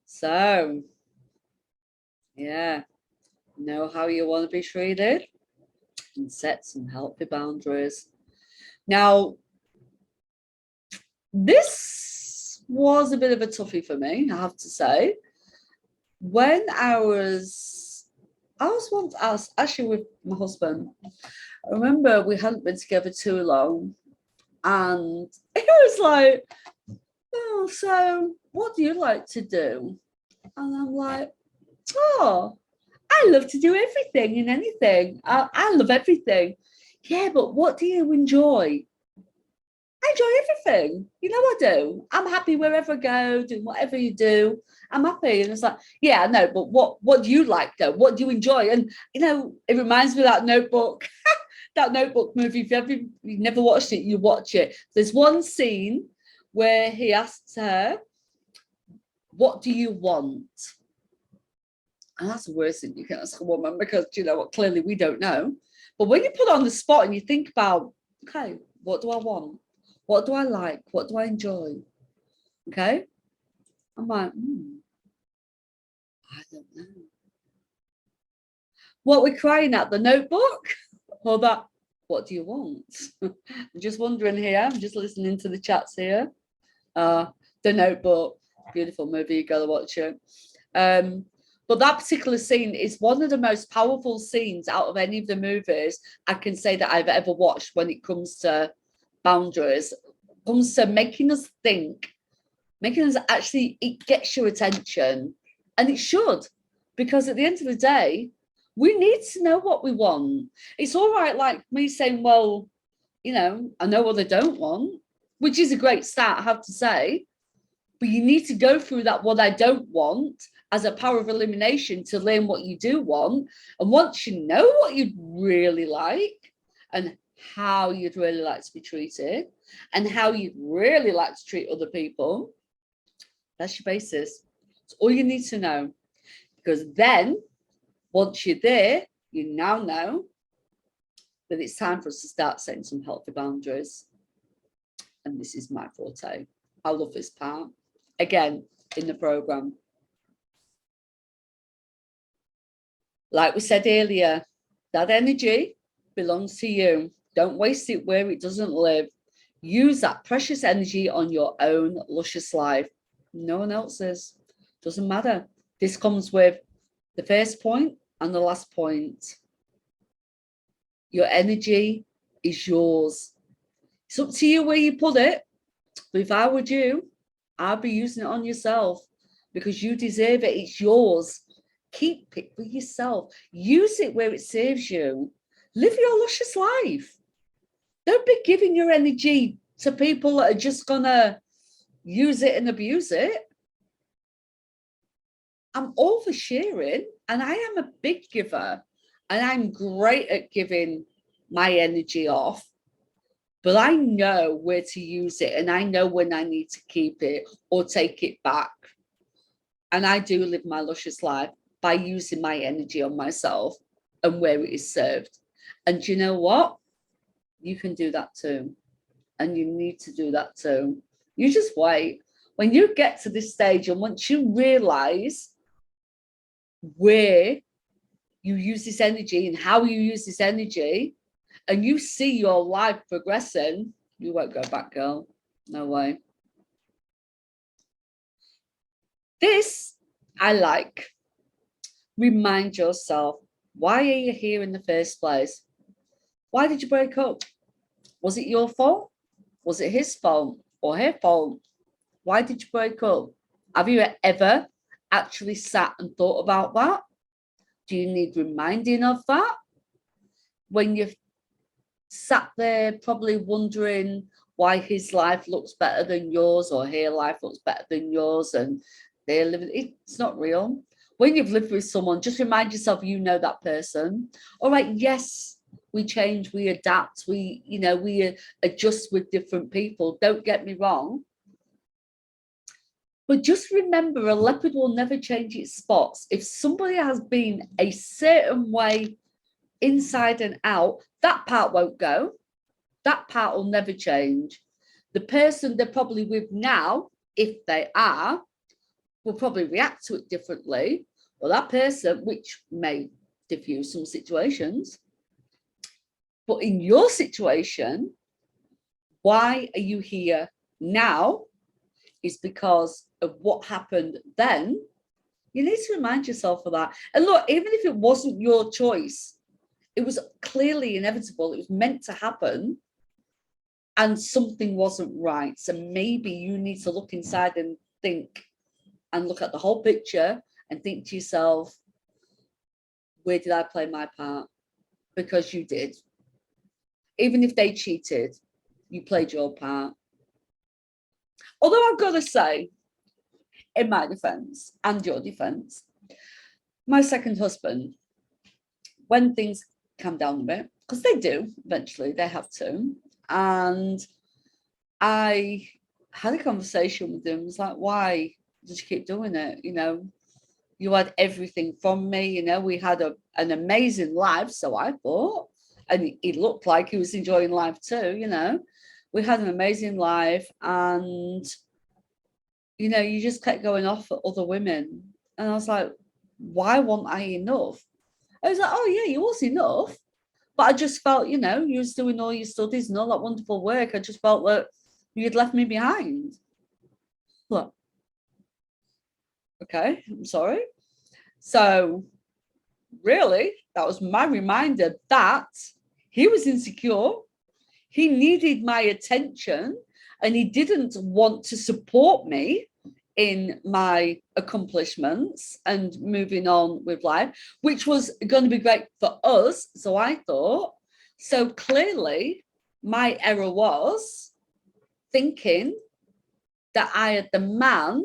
So, yeah. Know how you want to be treated and set some healthy boundaries. Now, this was a bit of a toughie for me, I have to say. When I was once asked, actually with my husband, I remember we hadn't been together too long, and it was like, oh, so what do you like to do? And I'm like, oh, I love to do everything and anything. I love everything. Yeah, but what do you enjoy? I enjoy everything. You know I do. I'm happy wherever I go, doing whatever you do. I'm happy. And it's like, yeah, I know, but what do you like though? What do you enjoy? And you know, it reminds me of that Notebook, that Notebook movie. If you've never watched it, you watch it. There's one scene where he asks her, what do you want? And that's the worst thing you can ask a woman, because you know what, clearly we don't know. But when you put on the spot and you think about, okay, what do I want? What do I like? What do I enjoy? Okay. I'm like, I don't know. What we're crying at, the Notebook? Or that, what do you want? I'm just wondering here. I'm just listening to the chats here. The Notebook, beautiful movie. You gotta watch it. But that particular scene is one of the most powerful scenes out of any of the movies I can say that I've ever watched when it comes to boundaries, comes to making us think, making us actually, it gets your attention. And it should, because at the end of the day, we need to know what we want. It's all right, like me saying, well, you know, I know what I don't want, which is a great start, I have to say. But you need to go through that, what I don't want, as a power of elimination to learn what you do want. And once you know what you'd really like and how you'd really like to be treated and how you'd really like to treat other people, that's your basis. It's all you need to know. Because then, once you're there, you now know that it's time for us to start setting some healthy boundaries. And this is my forte. I love this part. Again, in the program. Like we said earlier, that energy belongs to you. Don't waste it where it doesn't live. Use that precious energy on your own luscious life. No one else's. Doesn't matter. This comes with the first point and the last point. Your energy is yours. It's up to you where you put it. But if I were you, I'd be using it on yourself because you deserve it. It's yours. Keep it for yourself. Use it where it serves you. Live your luscious life. Don't be giving your energy to people that are just going to use it and abuse it. I'm all for sharing, and I am a big giver, and I'm great at giving my energy off. But I know where to use it, and I know when I need to keep it or take it back. And I do live my luscious life by using my energy on myself and where it is served. And you know what? You can do that too. And you need to do that too. You just wait. When you get to this stage, and once you realize where you use this energy and how you use this energy, and you see your life progressing, you won't go back, girl. No way. This I like. Remind yourself, why are you here in the first place? Why did you break up? Was it your fault? Was it his fault or her fault? Why did you break up? Have you ever actually sat and thought about that? Do you need reminding of that? When you've sat there probably wondering why his life looks better than yours or her life looks better than yours and they're living, it's not real. When you've lived with someone, just remind yourself you know that person. All right, yes, we change, we adapt, we adjust with different people. Don't get me wrong. But just remember, a leopard will never change its spots. If somebody has been a certain way inside and out, that part won't go. That part will never change. The person they're probably with now, if they are, will probably react to it differently. Well, that person, which may diffuse some situations, but in your situation, why are you here now is because of what happened then. You need to remind yourself of that. And look, even if it wasn't your choice, it was clearly inevitable. It was meant to happen. And something wasn't right. So maybe you need to look inside and think and look at the whole picture and think to yourself, where did I play my part? Because you did. Even if they cheated, you played your part. Although I've got to say, in my defense and your defense, my second husband, when things calm down a bit, because they do eventually, they have to, and I had a conversation with him. It's like, why did you keep doing it? You had everything from me. We had an amazing life, so I thought, and he looked like he was enjoying life too. We had an amazing life, and you just kept going off at other women. And I was like, why wasn't I enough? I was like, oh yeah, you was enough. But I just felt, you was doing all your studies and all that wonderful work. I just felt that you'd left me behind. Look, okay, I'm sorry. So really, that was my reminder that he was insecure. He needed my attention and he didn't want to support me in my accomplishments and moving on with life, which was going to be great for us. So I thought, so clearly my error was thinking that I had the man.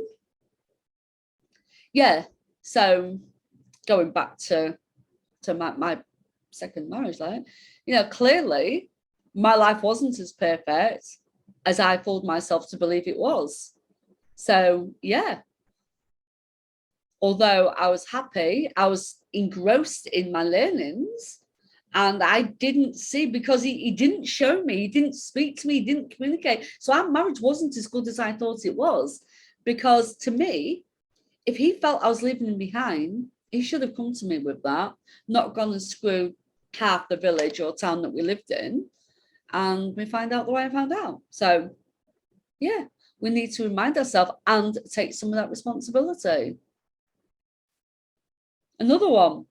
Yeah, So going back to my second marriage, like, you know, clearly my life wasn't as perfect as I fooled myself to believe it was. So yeah, although I was happy, I was engrossed in my learnings, and I didn't see, because he didn't show me, he didn't speak to me, he didn't communicate. So our marriage wasn't as good as I thought it was, because to me, if he felt I was leaving him behind, he should have come to me with that, not gone and screwed half the village or town that we lived in, and we find out the way I found out. So yeah, we need to remind ourselves and take some of that responsibility. Another one.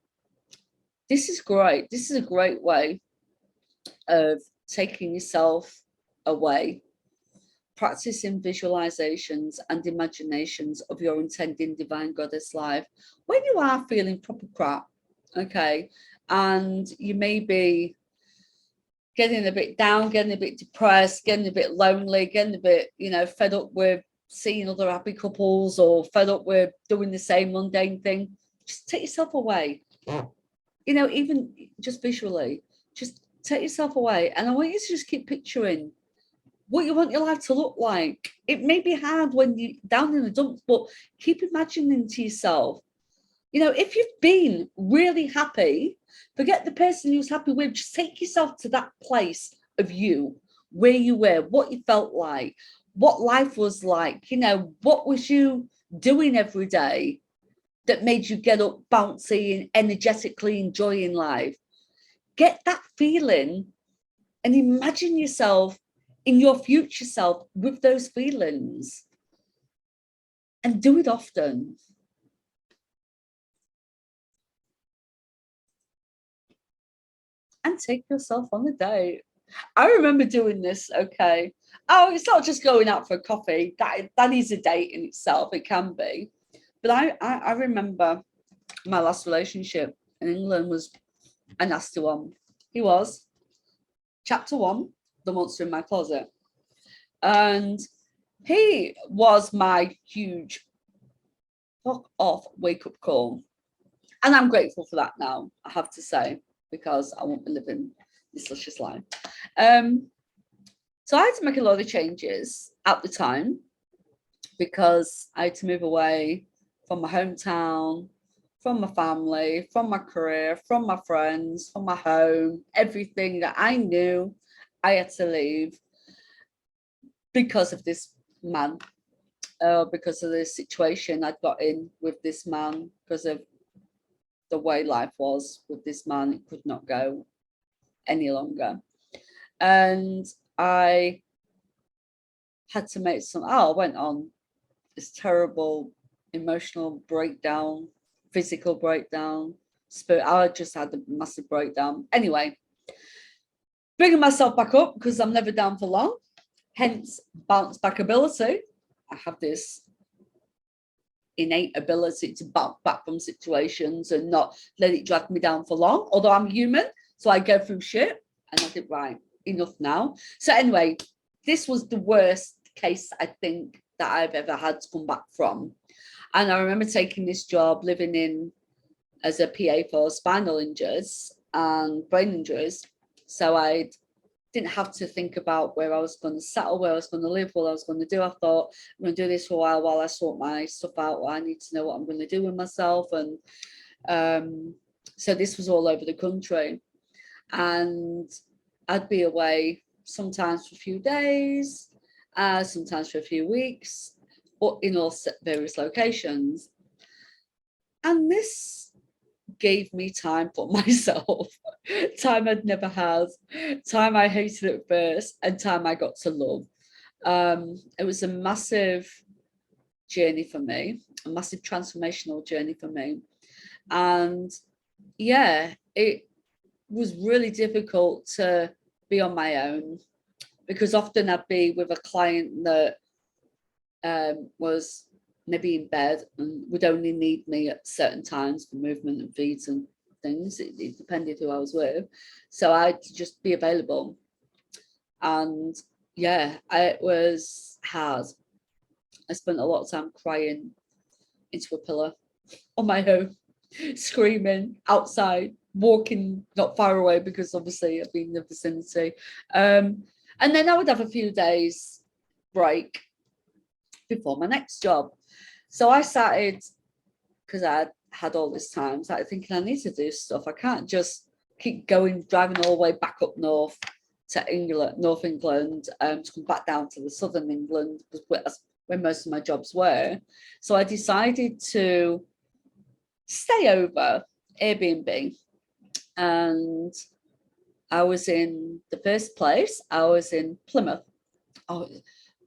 This is great. This is a great way of taking yourself away. Practicing visualizations and imaginations of your intending divine goddess life when you are feeling proper crap, okay, and you may be getting a bit down, getting a bit depressed, getting a bit lonely, getting a bit, you know, fed up with seeing other happy couples, or fed up with doing the same mundane thing. Just take yourself away. You know, even just visually, just take yourself away. And I want you to just keep picturing what you want your life to look like. It may be hard when you're down in the dumps, but keep imagining to yourself, you know, if you've been really happy, forget the person you was happy with, just take yourself to that place of you, where you were, what you felt like, what life was like, you know, what was you doing every day that made you get up bouncy and energetically enjoying life. Get that feeling and imagine yourself in your future self with those feelings, and do it often. And take yourself on a date. I remember doing this, okay. Oh, it's not just going out for coffee. That is a date in itself. It can be. But I remember my last relationship in England was a nasty one. He was chapter one, the monster in my closet. And he was my huge fuck off wake up call. And I'm grateful for that now, I have to say, because I won't be living this luscious life. So I had to make a lot of changes at the time, because I had to move away from my hometown, from my family, from my career, from my friends, from my home, everything that I knew I had to leave because of this man, because of the situation I'd got in with this man, because of the way life was with this man. It could not go any longer. And I had to make I went on this terrible emotional breakdown, physical breakdown, I just had a massive breakdown. Anyway, bringing myself back up, because I'm never down for long, hence bounce back ability. I have this innate ability to bounce back from situations and not let it drag me down for long, although I'm human, so I go through shit. And I think, right, enough now. So anyway, this was the worst case I think that I've ever had to come back from. And I remember taking this job, living in as a PA for spinal injuries and brain injuries. So I didn't have to think about where I was going to settle, where I was going to live, what I was going to do. I thought, I'm going to do this for a while I sort my stuff out. I need to know what I'm going to do with myself. And so this was all over the country. And I'd be away sometimes for a few days, sometimes for a few weeks, or in all various locations. And this gave me time for myself, time I'd never had, time I hated at first, and time I got to love. It was a massive journey for me, a massive transformational journey for me. And yeah, it was really difficult to be on my own, because often I'd be with a client that was maybe in bed and would only need me at certain times for movement and feeds and things. It depended who I was with. So I'd just be available. And yeah, it was hard. I spent a lot of time crying into a pillow on my own, screaming outside, walking not far away because obviously I've been in the vicinity. And then I would have a few days break before my next job. So I started, because I had all this time, started thinking I need to do stuff. I can't just keep going, driving all the way back up north to England, North England, to come back down to the southern England, where most of my jobs were. So I decided to stay over, Airbnb, and I was in the first place, I was in Plymouth. Oh,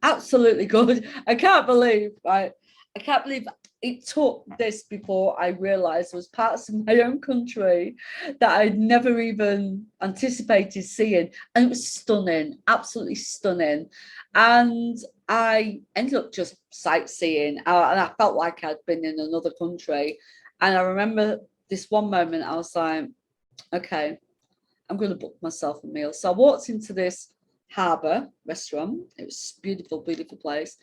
absolutely good. I can't believe, right? I can't believe it took this before I realized there was parts of my own country that I'd never even anticipated seeing. And it was stunning, absolutely stunning. And I ended up just sightseeing, and I felt like I'd been in another country. And I remember this one moment, I was like, okay, I'm going to book myself a meal. So I walked into this harbour restaurant. It was a beautiful, beautiful place.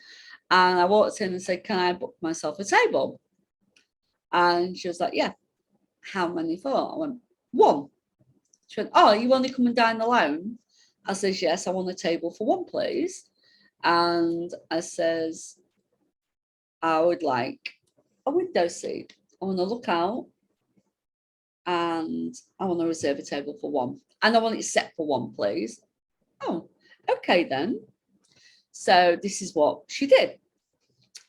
And I walked in and said, can I book myself a table? And she was like, yeah. How many for? I went, one. She went, oh, you want to come and dine alone? I says, yes, I want a table for one, please. And I says, I would like a window seat. I want to look out and I want to reserve a table for one. And I want it set for one, please. Oh, okay then. So this is what she did.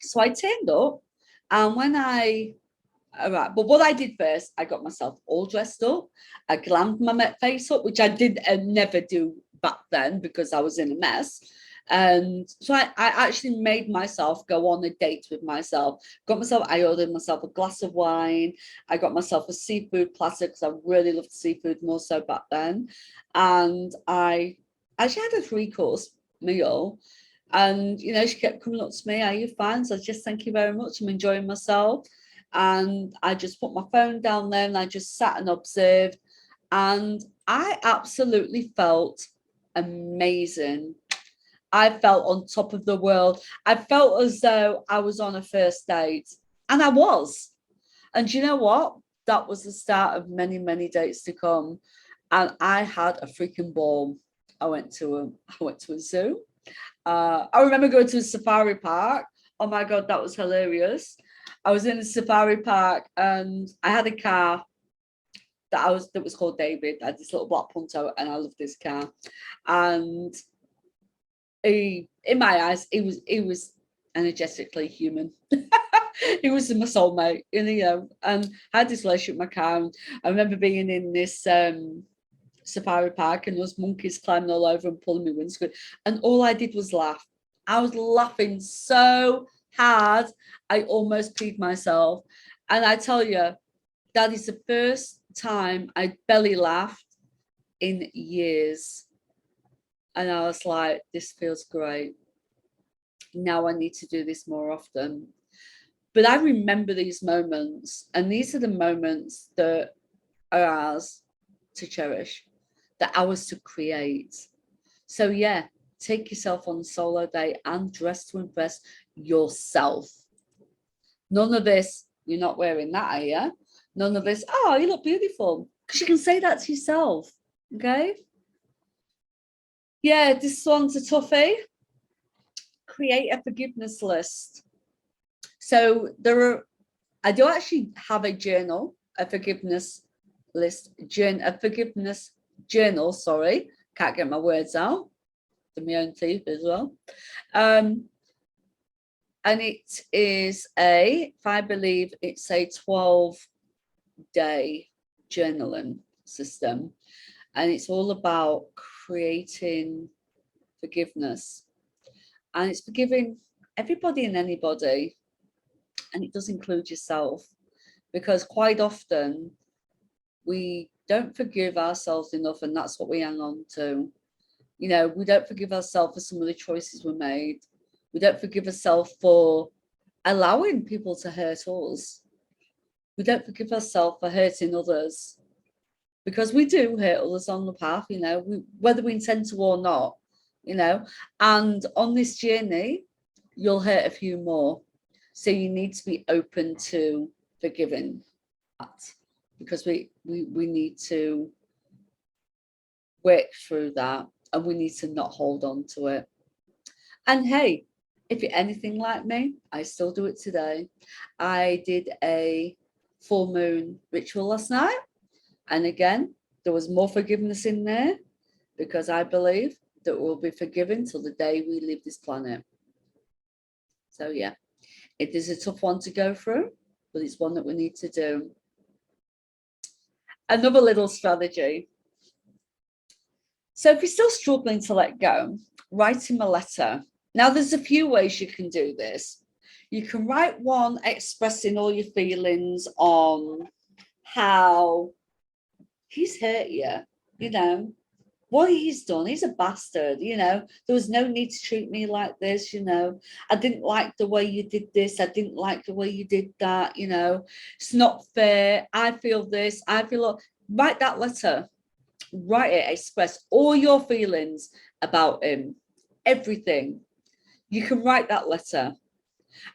So I turned up, and when but what I did first, I got myself all dressed up. I glammed my face up, which I did never do back then because I was in a mess. And so I actually made myself go on a date with myself. I ordered myself a glass of wine. I got myself a seafood platter because I really loved seafood more so back then. And I actually had a 3-course meal. And, she kept coming up to me, are you fine? So I just, thank you very much. I'm enjoying myself. And I just put my phone down there and I just sat and observed. And I absolutely felt amazing. I felt on top of the world. I felt as though I was on a first date. And I was. And you know what? That was the start of many, many dates to come. And I had a freaking ball. I went to a zoo. I remember going to a safari park. Oh my God, that was hilarious. I was in a safari park and I had a car that was called David. I had this little black Punto and I loved this car. And in my eyes, he was energetically human. He was my soulmate, and I had this relationship with my car. And I remember being in this safari park and those monkeys climbing all over and pulling me windscreen, and all I did was laugh. I was laughing so hard I almost peed myself. And I tell you, that is the first time I belly laughed in years. And I was like, this feels great. Now I need to do this more often. But I remember these moments, and these are the moments that are ours to cherish, that ours to create. So yeah, take yourself on a solo date and dress to impress yourself. None of this, you're not wearing that, are you? None of this, oh, you look beautiful. Because you can say that to yourself, okay? Yeah, this one's a toughie. Create a forgiveness list. So I do actually have a journal, a forgiveness list, a forgiveness journal, sorry. Can't get my words out. To my own teeth as well. And it is I believe it's a 12-day journaling system. And it's all about creating forgiveness. And it's forgiving everybody and anybody. And it does include yourself. Because quite often we don't forgive ourselves enough, and that's what we hang on to. We don't forgive ourselves for some of the choices we made. We don't forgive ourselves for allowing people to hurt us. We don't forgive ourselves for hurting others, because we do hurt others on the path, whether we intend to or not, and on this journey, you'll hurt a few more. So you need to be open to forgiving that, because we need to work through that, and we need to not hold on to it. And hey, if you're anything like me, I still do it today. I did a full moon ritual last night, and again, there was more forgiveness in there, because I believe that we'll be forgiven till the day we leave this planet. So yeah, it is a tough one to go through, but it's one that we need to do. Another little strategy. So if you're still struggling to let go, write him a letter. Now, there's a few ways you can do this. You can write one expressing all your feelings on how he's hurt you, you know, what he's done. He's a bastard, you know. There was no need to treat me like this, you know. I didn't like the way you did this. I didn't like the way you did that, you know. It's not fair. I feel this. I feel... Write that letter. Write it. Express all your feelings about him. Everything. You can write that letter.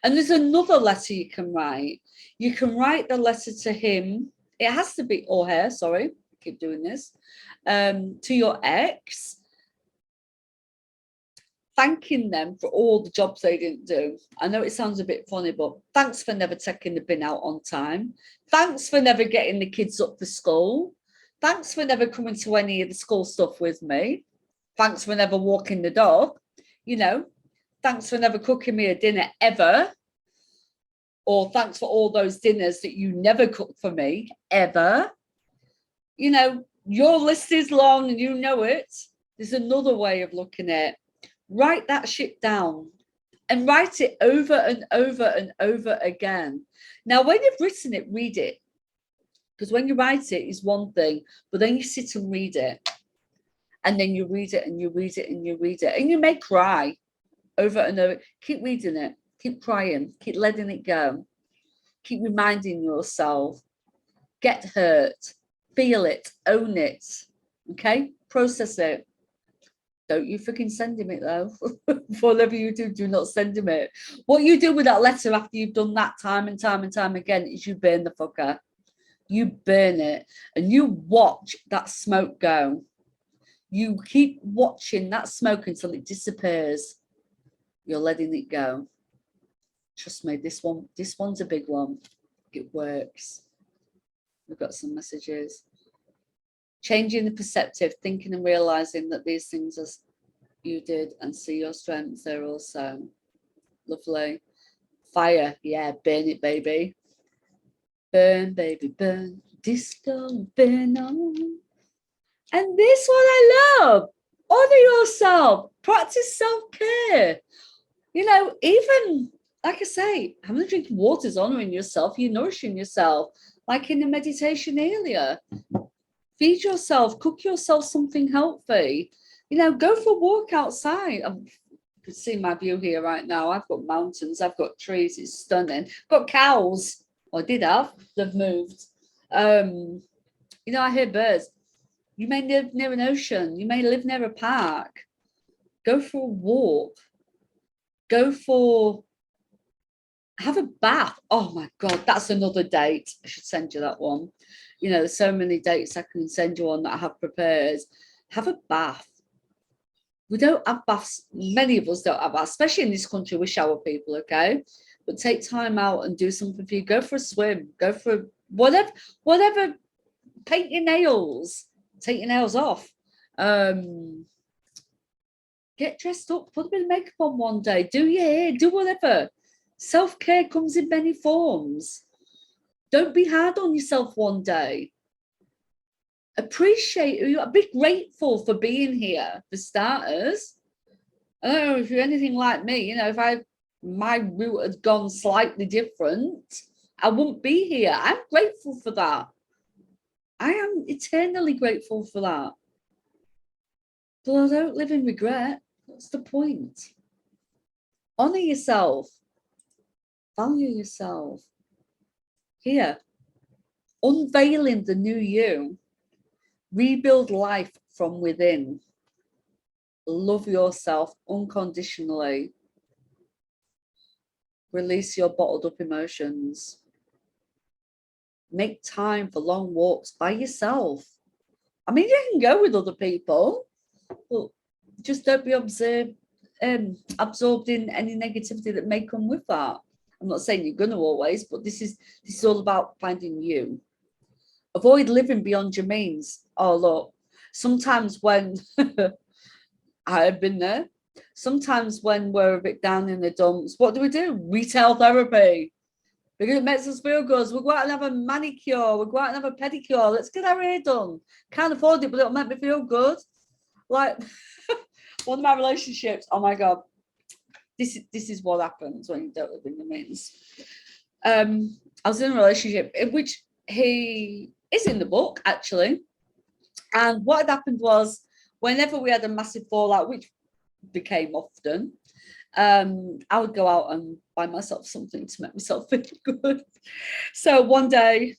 And there's another letter you can write. You can write the letter to him. It has to be, or her, sorry, keep doing this, to your ex, thanking them for all the jobs they didn't do. I know it sounds a bit funny, but thanks for never taking the bin out on time. Thanks for never getting the kids up for school. Thanks for never coming to any of the school stuff with me. Thanks for never walking the dog. You know, thanks for never cooking me a dinner ever. Or thanks for all those dinners that you never cooked for me ever. You know, your list is long and you know it. There's another way of looking at it. Write that shit down and write it over and over and over again. Now, when you've written it, read it. Because when you write it is one thing, but then you sit and read it. And then you read it and you read it and you read it. And you may cry over and over. Keep reading it. Keep crying. Keep letting it go. Keep reminding yourself. Get hurt. Feel it. Own it. Okay? Process it. Don't you freaking send him it, though. Whatever you do, do not send him it. What you do with that letter after you've done that time and time and time again is you burn the fucker. You burn it. And you watch that smoke go. You keep watching that smoke until it disappears. You're letting it go. Trust me, this one's a big one. It works. We've got some messages. Changing the perceptive, thinking and realizing that these things as you did, and see your strengths there also. Lovely. Fire, yeah, burn it, baby. Burn, baby, burn. Disco, burn on. And this one I love. Honor yourself. Practice self-care. You know, even, like I say, having a drink of water is honoring yourself. You're nourishing yourself. Like in the meditation earlier. Feed yourself, cook yourself something healthy. You know, go for a walk outside. You can see my view here right now. I've got mountains, I've got trees, it's stunning. I've got cows. I did have, they've moved. You know, I hear birds. You may live near an ocean, you may live near a park. Go for a walk. Have a bath. Oh my God, that's another date. I should send you that one. You know, there's so many dates I can send you on that I have prepared. Have a bath. We don't have baths. Many of us don't have baths, especially in this country. We shower people, okay? But take time out and do something for you. Go for a swim. Go for whatever. Paint your nails. Take your nails off. Get dressed up. Put a bit of makeup on one day. Do your hair. Do whatever. Self-care comes in many forms. Don't be hard on yourself one day. Appreciate you. Be grateful for being here, for starters. I don't know if you're anything like me, you know, if my route had gone slightly different, I wouldn't be here. I'm grateful for that. I am eternally grateful for that. But I don't live in regret. What's the point? Honor yourself. Value yourself. Here, unveiling the new you. Rebuild life from within. Love yourself unconditionally. Release your bottled up emotions. Make time for long walks by yourself. I mean, you can go with other people, but just don't be absorbed in any negativity that may come with that. I'm not saying you're going to always, but this is all about finding you. Avoid living beyond your means. Oh, look, sometimes when I've been there, sometimes when we're a bit down in the dumps, what do? Retail therapy. Because it makes us feel good. So we'll go out and have a manicure. We'll go out and have a pedicure. Let's get our hair done. Can't afford it, but it'll make me feel good. Like one of my relationships, oh my God, this is what happens when you don't live in the means. I was in a relationship in which he is in the book, actually. And what had happened was, whenever we had a massive fallout, which became often, I would go out and buy myself something to make myself feel good. So one day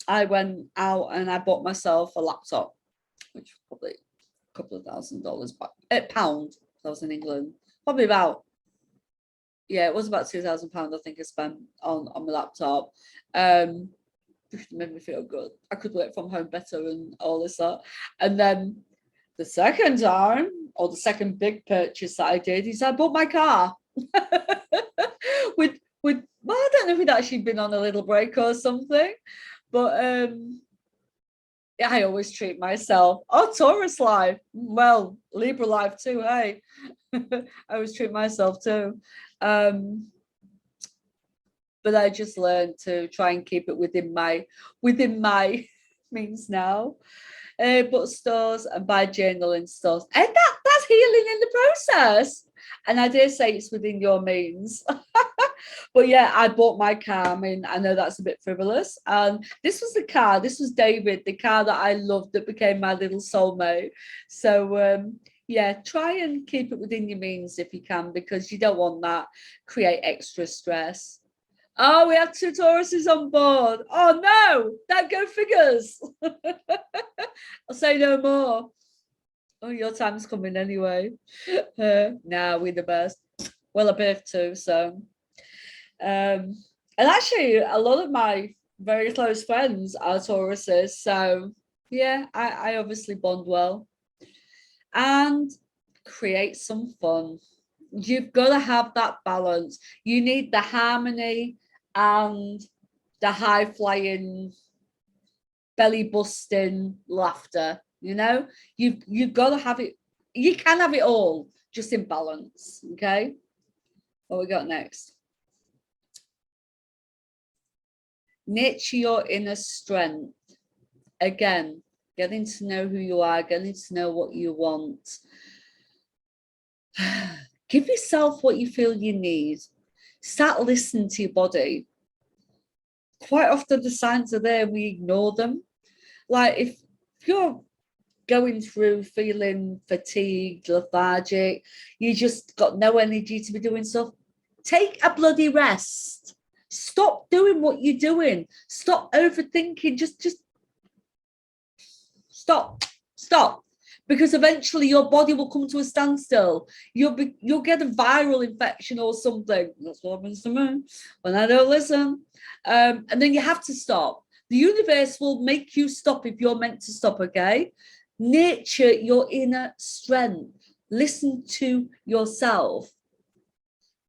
I went out and I bought myself a laptop, which was probably a couple of $1,000 back, pound. I was in England, probably about, yeah, it was about £2,000 I think I spent on my laptop. Which made me feel good. I could work from home better and all this that. And then the second time, or the second big purchase that I did, is I bought my car. with well, I don't know if we'd actually been on a little break or something, but yeah, I always treat myself. Oh, Taurus life. Well, Libra life too, hey. I always treat myself too. But I just learned to try and keep it within my means now. Bookstores and buy journaling stores. And that's healing in the process. And I dare say it's within your means. But yeah, I bought my car. I mean, I know that's a bit frivolous. And this was the car. This was David, the car that I loved that became my little soulmate. So yeah, try and keep it within your means if you can, because you don't want that create extra stress. Oh, we have 2 Tauruses on board. Oh no, that go figures. I'll say no more. Oh, your time's coming anyway. Nah, we're the best. Well, I birthed too, so. And actually, a lot of my very close friends are Tauruses, so yeah, I obviously bond well. And create some fun. You've got to have that balance. You need the harmony and the high flying, belly busting laughter. You've got to have it. You can have it all, just in balance. Okay, what we got next? Nurture your inner strength. Again, getting to know who you are, getting to know what you want. Give yourself what you feel you need. Start listening to your body. Quite often the signs are there, we ignore them. Like if you're going through feeling fatigued, lethargic, you just got no energy to be doing stuff, take a bloody rest. Stop doing what you're doing. Stop overthinking. Just stop. Because eventually your body will come to a standstill. You'll get a viral infection or something. That's what happens to me when I don't listen. And then you have to stop. The universe will make you stop if you're meant to stop, okay? Nurture your inner strength. Listen to yourself.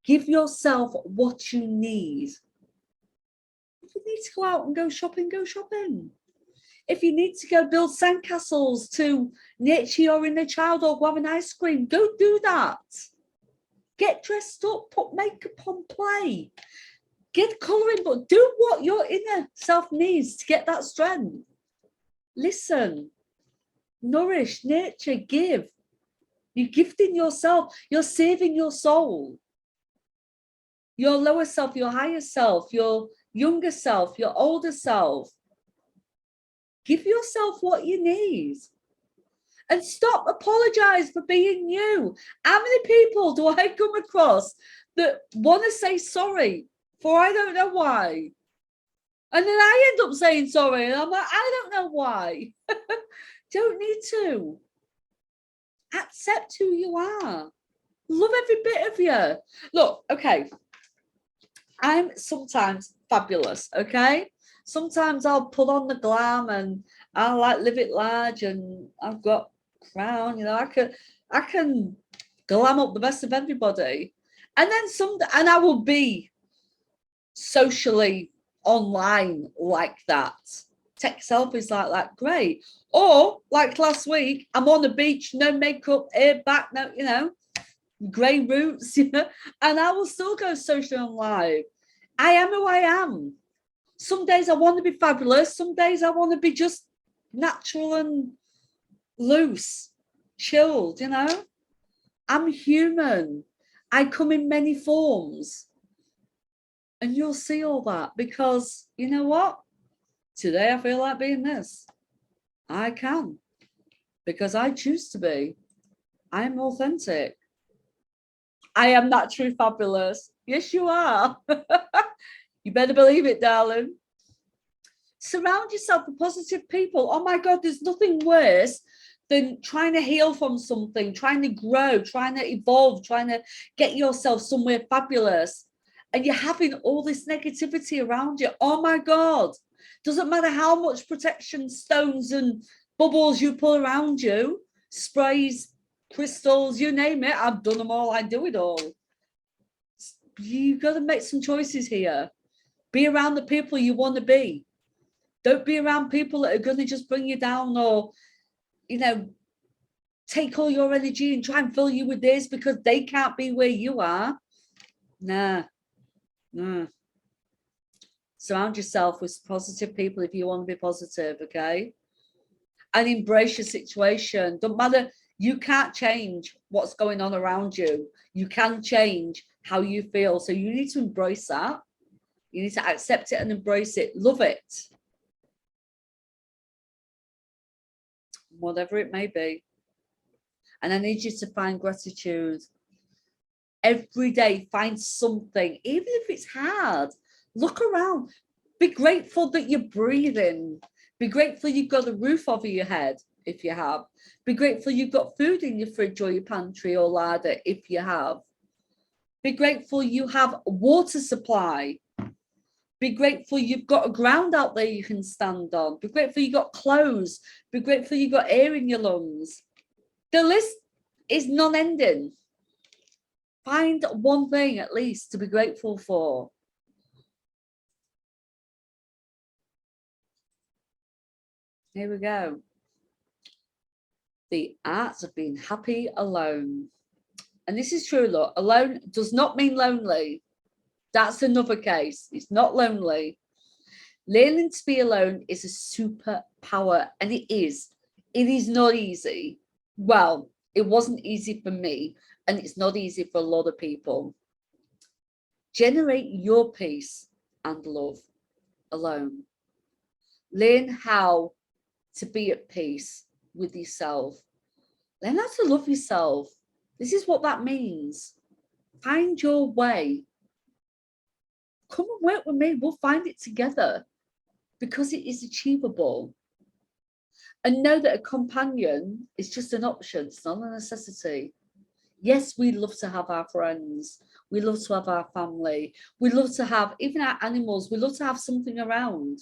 Give yourself what you need. If you need to go out and go shopping, go shopping. If you need to go build sandcastles to nurture your inner child or go have an ice cream, go do that. Get dressed up, put makeup on, play. Get colouring, but do what your inner self needs to get that strength. Listen, nourish, nurture, give. You're gifting yourself. You're saving your soul. Your lower self, your higher self, your younger self, your older self. Give yourself what you need. And stop apologize for being you. How many people do I come across that want to say sorry for I don't know why? And then I end up saying sorry. And I'm like, I don't know why. Don't need to. Accept who you are. Love every bit of you. Look, okay. I'm sometimes fabulous, okay? Sometimes I'll put on the glam and I'll like live it large, and I've got crown, you know, I can glam up the best of everybody. And then and I will be socially online like that. Take selfies like that, great. Or like last week, I'm on the beach, no makeup, hair back, no, you know, grey roots, you know, and I will still go social and live. I am who I am. Some days I want to be fabulous. Some days I want to be just natural and loose, chilled, you know. I'm human. I come in many forms. And you'll see all that, because you know what? Today I feel like being this. I can, because I choose to be. I'm authentic. I am naturally fabulous. Yes, you are. You better believe it, darling. Surround yourself with positive people. Oh my God, there's nothing worse than trying to heal from something, trying to grow, trying to evolve, trying to get yourself somewhere fabulous. And you're having all this negativity around you. Oh my God. Doesn't matter how much protection stones and bubbles you put around you, sprays, crystals, you name it. I've done them all. I do it all. You got to make some choices here. Be around the people you want to be. Don't be around people that are going to just bring you down, or, you know, take all your energy and try and fill you with this because they can't be where you are. Nah. Surround yourself with positive people if you want to be positive, okay? And embrace your situation. Don't matter, you can't change what's going on around you. You can change how you feel. So you need to embrace that. You need to accept it and embrace it. Love it. Whatever it may be. And I need you to find gratitude. Every day, find something, even if it's hard. Look around. Be grateful that you're breathing. Be grateful you've got a roof over your head, if you have. Be grateful you've got food in your fridge or your pantry or larder, if you have. Be grateful you have water supply. Be grateful you've got a ground out there you can stand on. Be grateful you got clothes. Be grateful you got air in your lungs. The list is non-ending. Find one thing at least to be grateful for. Here we go. The art of being happy alone. And this is true, look, alone does not mean lonely. That's another case. It's not lonely. Learning to be alone is a superpower, and it is. It is not easy. Well, it wasn't easy for me, and it's not easy for a lot of people. Generate your peace and love alone. Learn how to be at peace with yourself. Learn how to love yourself. This is what that means. Find your way. Come and work with me. We'll find it together, because it is achievable. And know that a companion is just an option. It's not a necessity. Yes, we love to have our friends. We love to have our family. We love to have even our animals. We love to have something around.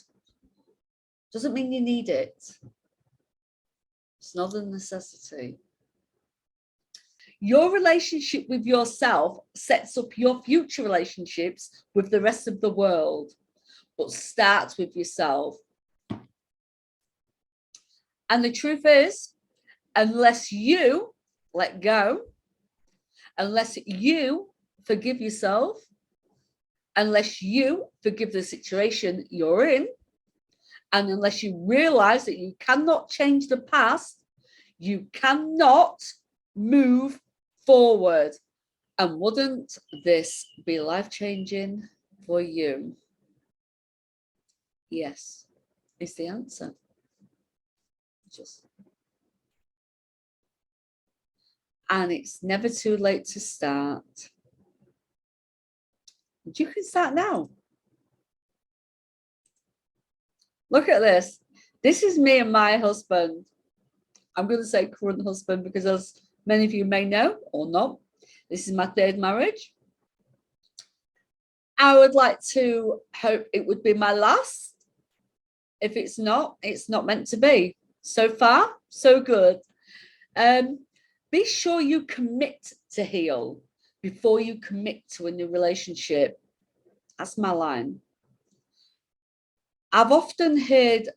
Doesn't mean you need it. It's not a necessity. Your relationship with yourself sets up your future relationships with the rest of the world, but start with yourself. And the truth is, unless you let go, unless you forgive yourself, unless you forgive the situation you're in, and unless you realize that you cannot change the past, you cannot move forward. And wouldn't this be life-changing for you? Yes, is the answer. And it's never too late to start. You can start now. Look at this. This is me and my husband. I'm going to say current husband because, as many of you may know or not, this is my third marriage. I would like to hope it would be my last. If it's not meant to be. So far, so good. Be sure you commit to heal before you commit to a new relationship. That's my line. I've often heard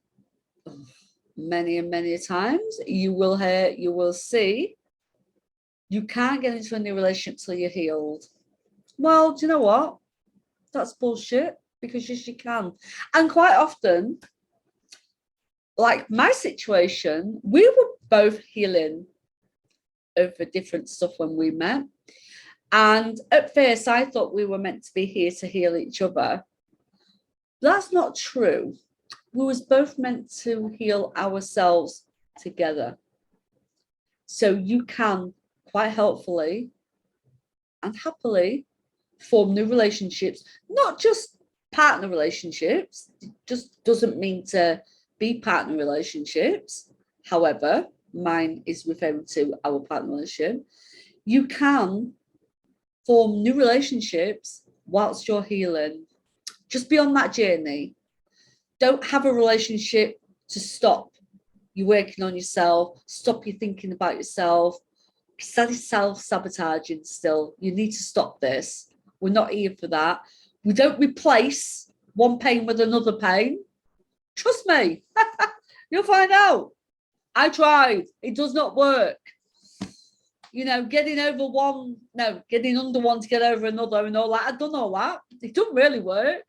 many and many times, you will see, you can't get into a new relationship till you're healed. Well, do you know what? That's bullshit, because yes, you can. And quite often, like my situation, we were both healing over different stuff when we met. And at first, I thought we were meant to be here to heal each other. That's not true. We was both meant to heal ourselves together. So you can quite helpfully and happily form new relationships, not just partner relationships. It just doesn't mean to be partner relationships. However, mine is referring to our partner relationship. You can form new relationships whilst you're healing. Just be on that journey. Don't have a relationship to stop you working on yourself, stop you thinking about yourself. That is self-sabotaging still. You need to stop this. We're not here for that. We don't replace one pain with another pain. Trust me. You'll find out. I tried. It does not work. You know, getting under one to get over another and all that. I've done all that. It doesn't really work.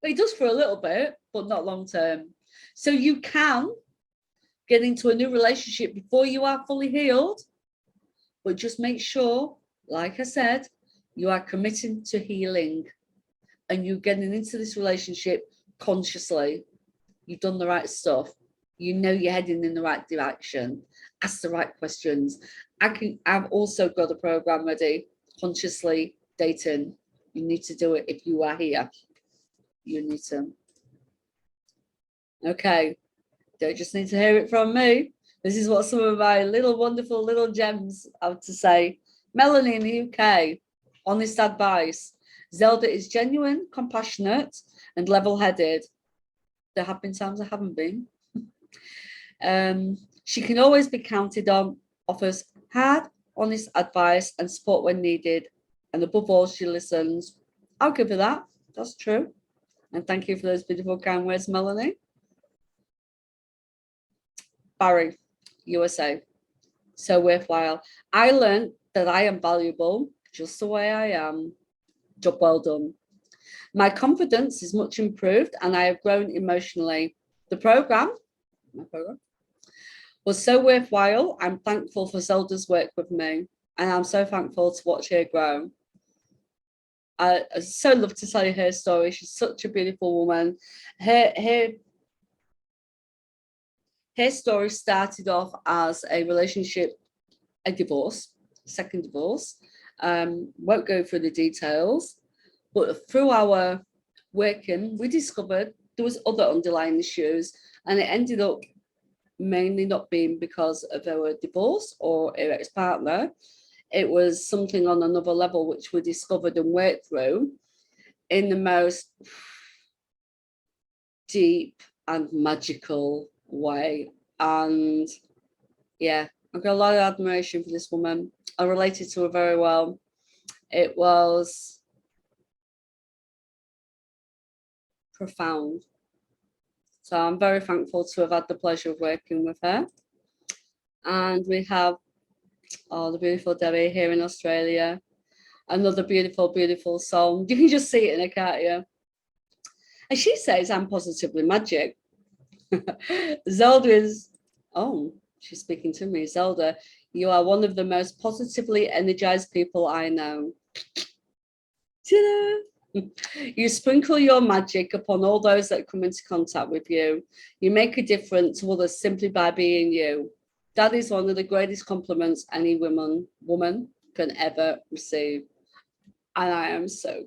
It does for a little bit, but not long term. So you can get into a new relationship before you are fully healed, but just make sure, like I said, you are committing to healing and you're getting into this relationship consciously. You've done the right stuff. You know you're heading in the right direction. Ask the right questions. I've also got a program ready, Consciously Dating. You need to do it if you are here. You need to. Okay. Don't just need to hear it from me. This is what some of my little wonderful little gems have to say. Melanie in the UK, honest advice. Zelda is genuine, compassionate, and level-headed. There have been times I haven't been. She can always be counted on, offers hard, honest advice and support when needed. And above all, she listens. I'll give her that. That's true. And thank you for those beautiful kind words, Melanie. Barry, USA. So worthwhile. I learned that I am valuable just the way I am. Job well done. My confidence is much improved and I have grown emotionally. My program was so worthwhile. I'm thankful for Zelda's work with me and I'm so thankful to watch her grow. I so love to tell you her story. She's such a beautiful woman. Her story started off as a relationship, a divorce, second divorce. Won't go through the details, but through our working, we discovered there was other underlying issues, and it ended up mainly not being because of our divorce or her ex-partner. It was something on another level which we discovered and worked through in the most deep and magical way. And yeah, I've got a lot of admiration for this woman. I related to her very well. It was profound. So I'm very thankful to have had the pleasure of working with her. And we have the beautiful Debbie here in Australia. Another beautiful, beautiful song. You can just see it in her, can't you? And she says, I'm positively magic. Zelda is, she's speaking to me. Zelda, you are one of the most positively energized people I know. Ta-da! You sprinkle your magic upon all those that come into contact with you. You make a difference to others simply by being you. That is one of the greatest compliments any woman can ever receive. And I am so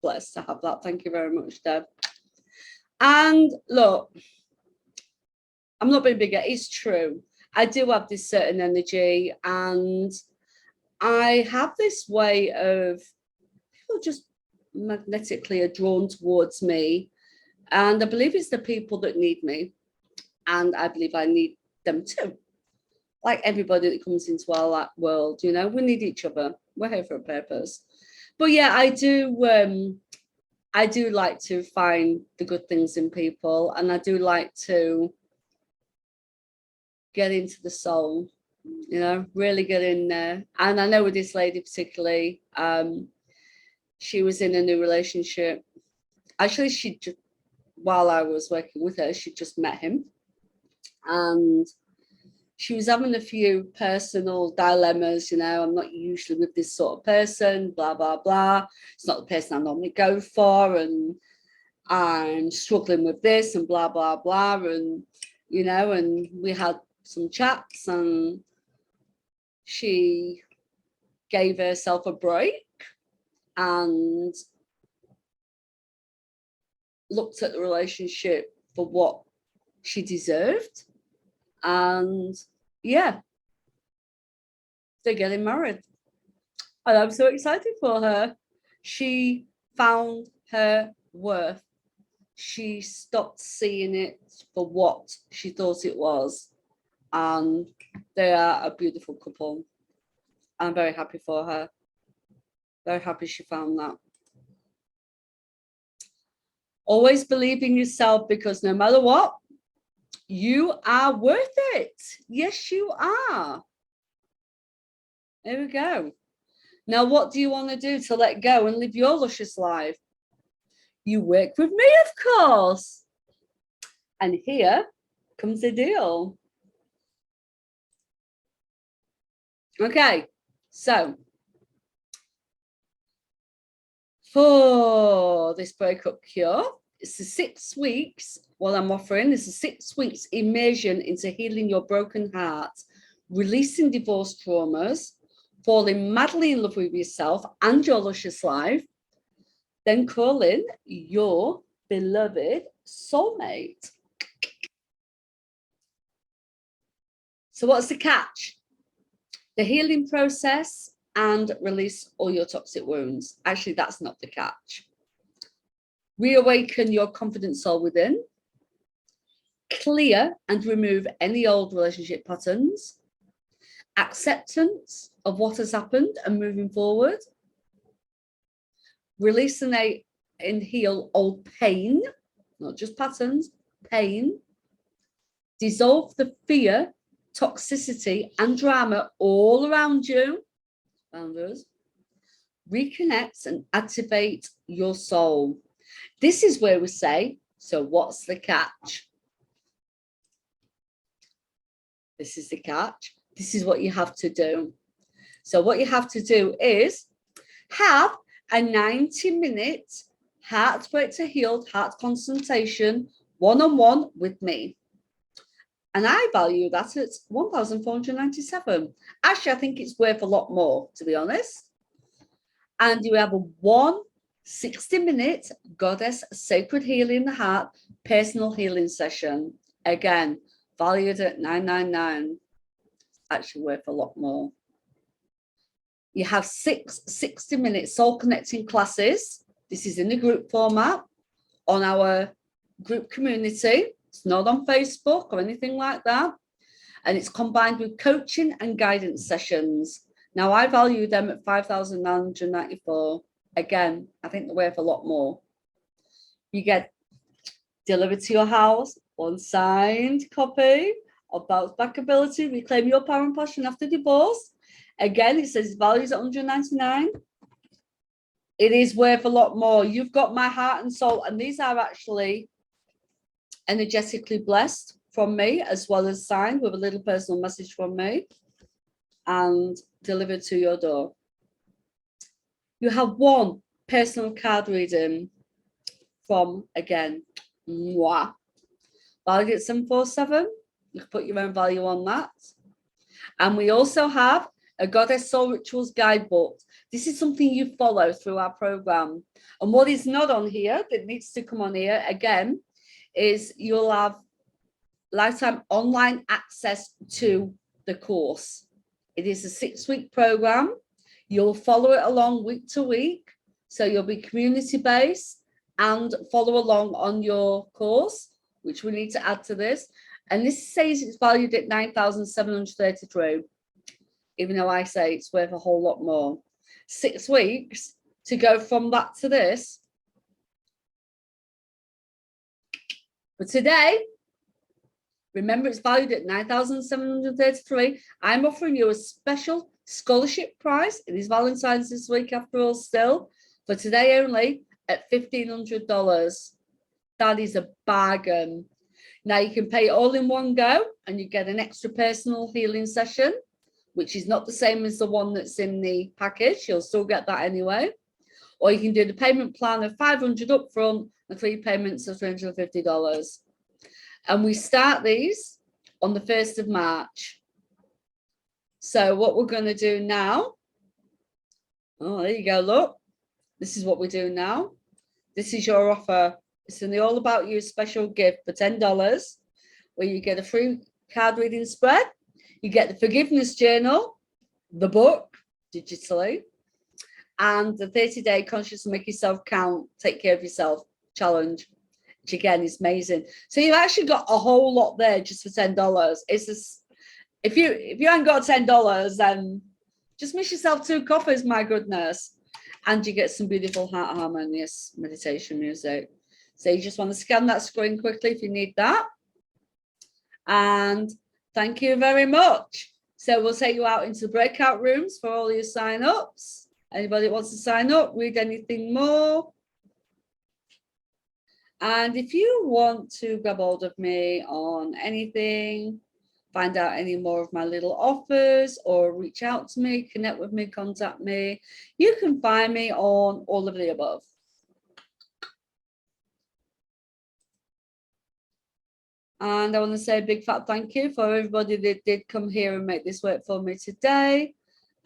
blessed to have that. Thank you very much, Deb. And look, I'm not being bigger. It's true. I do have this certain energy and I have this way of people just magnetically are drawn towards me And I believe it's the people that need me. And I believe I need them too. Like everybody that comes into our world, you know, we need each other. We're here for a purpose. But yeah, I do like to find the good things in people, and I do like to get into the soul, you know, really get in there. And I know with this lady particularly, she was in a new relationship. Actually, she just, while I was working with her, she just met him, and she was having a few personal dilemmas. You know, I'm not usually with this sort of person, blah blah blah. It's not the person I normally go for, and I'm struggling with this and blah blah blah. And you know, and we had some chats, and she gave herself a break and looked at the relationship for what she deserved. And yeah, they're getting married. And I'm so excited for her. She found her worth. She stopped seeing it for what she thought it was. And they are a beautiful couple. I'm very happy for her. Very happy she found that. Always believe in yourself, because no matter what, you are worth it. Yes, you are. There we go. Now, what do you want to do to let go and live your luscious life? You work with me, of course. And here comes the deal. Okay, so for this breakup cure, it's the 6 weeks. What I'm offering is a 6 weeks immersion into healing your broken heart, releasing divorce traumas, falling madly in love with yourself and your luscious life, then call in your beloved soulmate. So what's the catch? The healing process and release all your toxic wounds. Actually, that's not the catch. Reawaken your confident soul within. Clear and remove any old relationship patterns. Acceptance of what has happened and moving forward. Release and heal old pain, not just patterns, pain. Dissolve the fear, toxicity, and drama all around you, around us. Reconnect and activate your soul. This is where we say, so what's the catch? This is the catch. This is what you have to do. So what you have to do is have a 90-minute heart break to healed heart consultation one-on-one with me. And I value that at $1,497. Actually, I think it's worth a lot more, to be honest. And you have a 60-minute Goddess Sacred Healing the Heart personal healing session. Again, valued at $999. Actually worth a lot more. You have 6 60-minute soul connecting classes. This is in the group format on our group community. It's not on Facebook or anything like that. And it's combined with coaching and guidance sessions. Now, I value them at $5,994. Again, I think they're worth a lot more. You get delivered to your house, one signed copy of Bounce Back Ability, Reclaim Your Power and Passion After Divorce. Again, it says values at $199. It is worth a lot more. You've got my heart and soul, and these are actually energetically blessed from me, as well as signed with a little personal message from me and delivered to your door. You have one personal card reading from, again, moi. Value at 747. You can put your own value on that. And we also have a Goddess Soul Rituals Guidebook. This is something you follow through our program. And what is not on here, that needs to come on here again, is you'll have lifetime online access to the course. It is a 6-week program. You'll follow it along week to week. So you'll be community based, and follow along on your course, which we need to add to this. And this says it's valued at $9,733, even though I say it's worth a whole lot more. 6 weeks to go from that to this. But today, remember, it's valued at $9,733. I'm offering you a special scholarship prize. It is Valentine's this week, after all, still. For today only, at $1,500. That is a bargain. Now, you can pay it all in one go, and you get an extra personal healing session, which is not the same as the one that's in the package. You'll still get that anyway. Or you can do the payment plan of $500 up front and 3 payments of $350. And we start these on the 1st of March. So what we're going to do now, oh, there you go, look. This is what we do now. This is your offer. It's in the All About You special gift for $10, where you get a free card reading spread. You get the forgiveness journal, the book, digitally, and the 30-day conscious make yourself count, take care of yourself challenge, which again is amazing. So you've actually got a whole lot there just for $10. It's just, if you ain't got $10, then just miss yourself 2 coffees, my goodness. And you get some beautiful heart harmonious meditation music. So you just want to scan that screen quickly if you need that. And thank you very much. So we'll take you out into the breakout rooms for all your sign-ups. Anybody wants to sign up, read anything more. And if you want to grab hold of me on anything, find out any more of my little offers, or reach out to me, connect with me, contact me, you can find me on all of the above. And I want to say a big fat thank you for everybody that did come here and make this work for me today.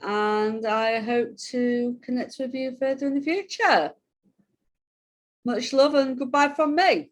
And I hope to connect with you further in the future. Much love and goodbye from me.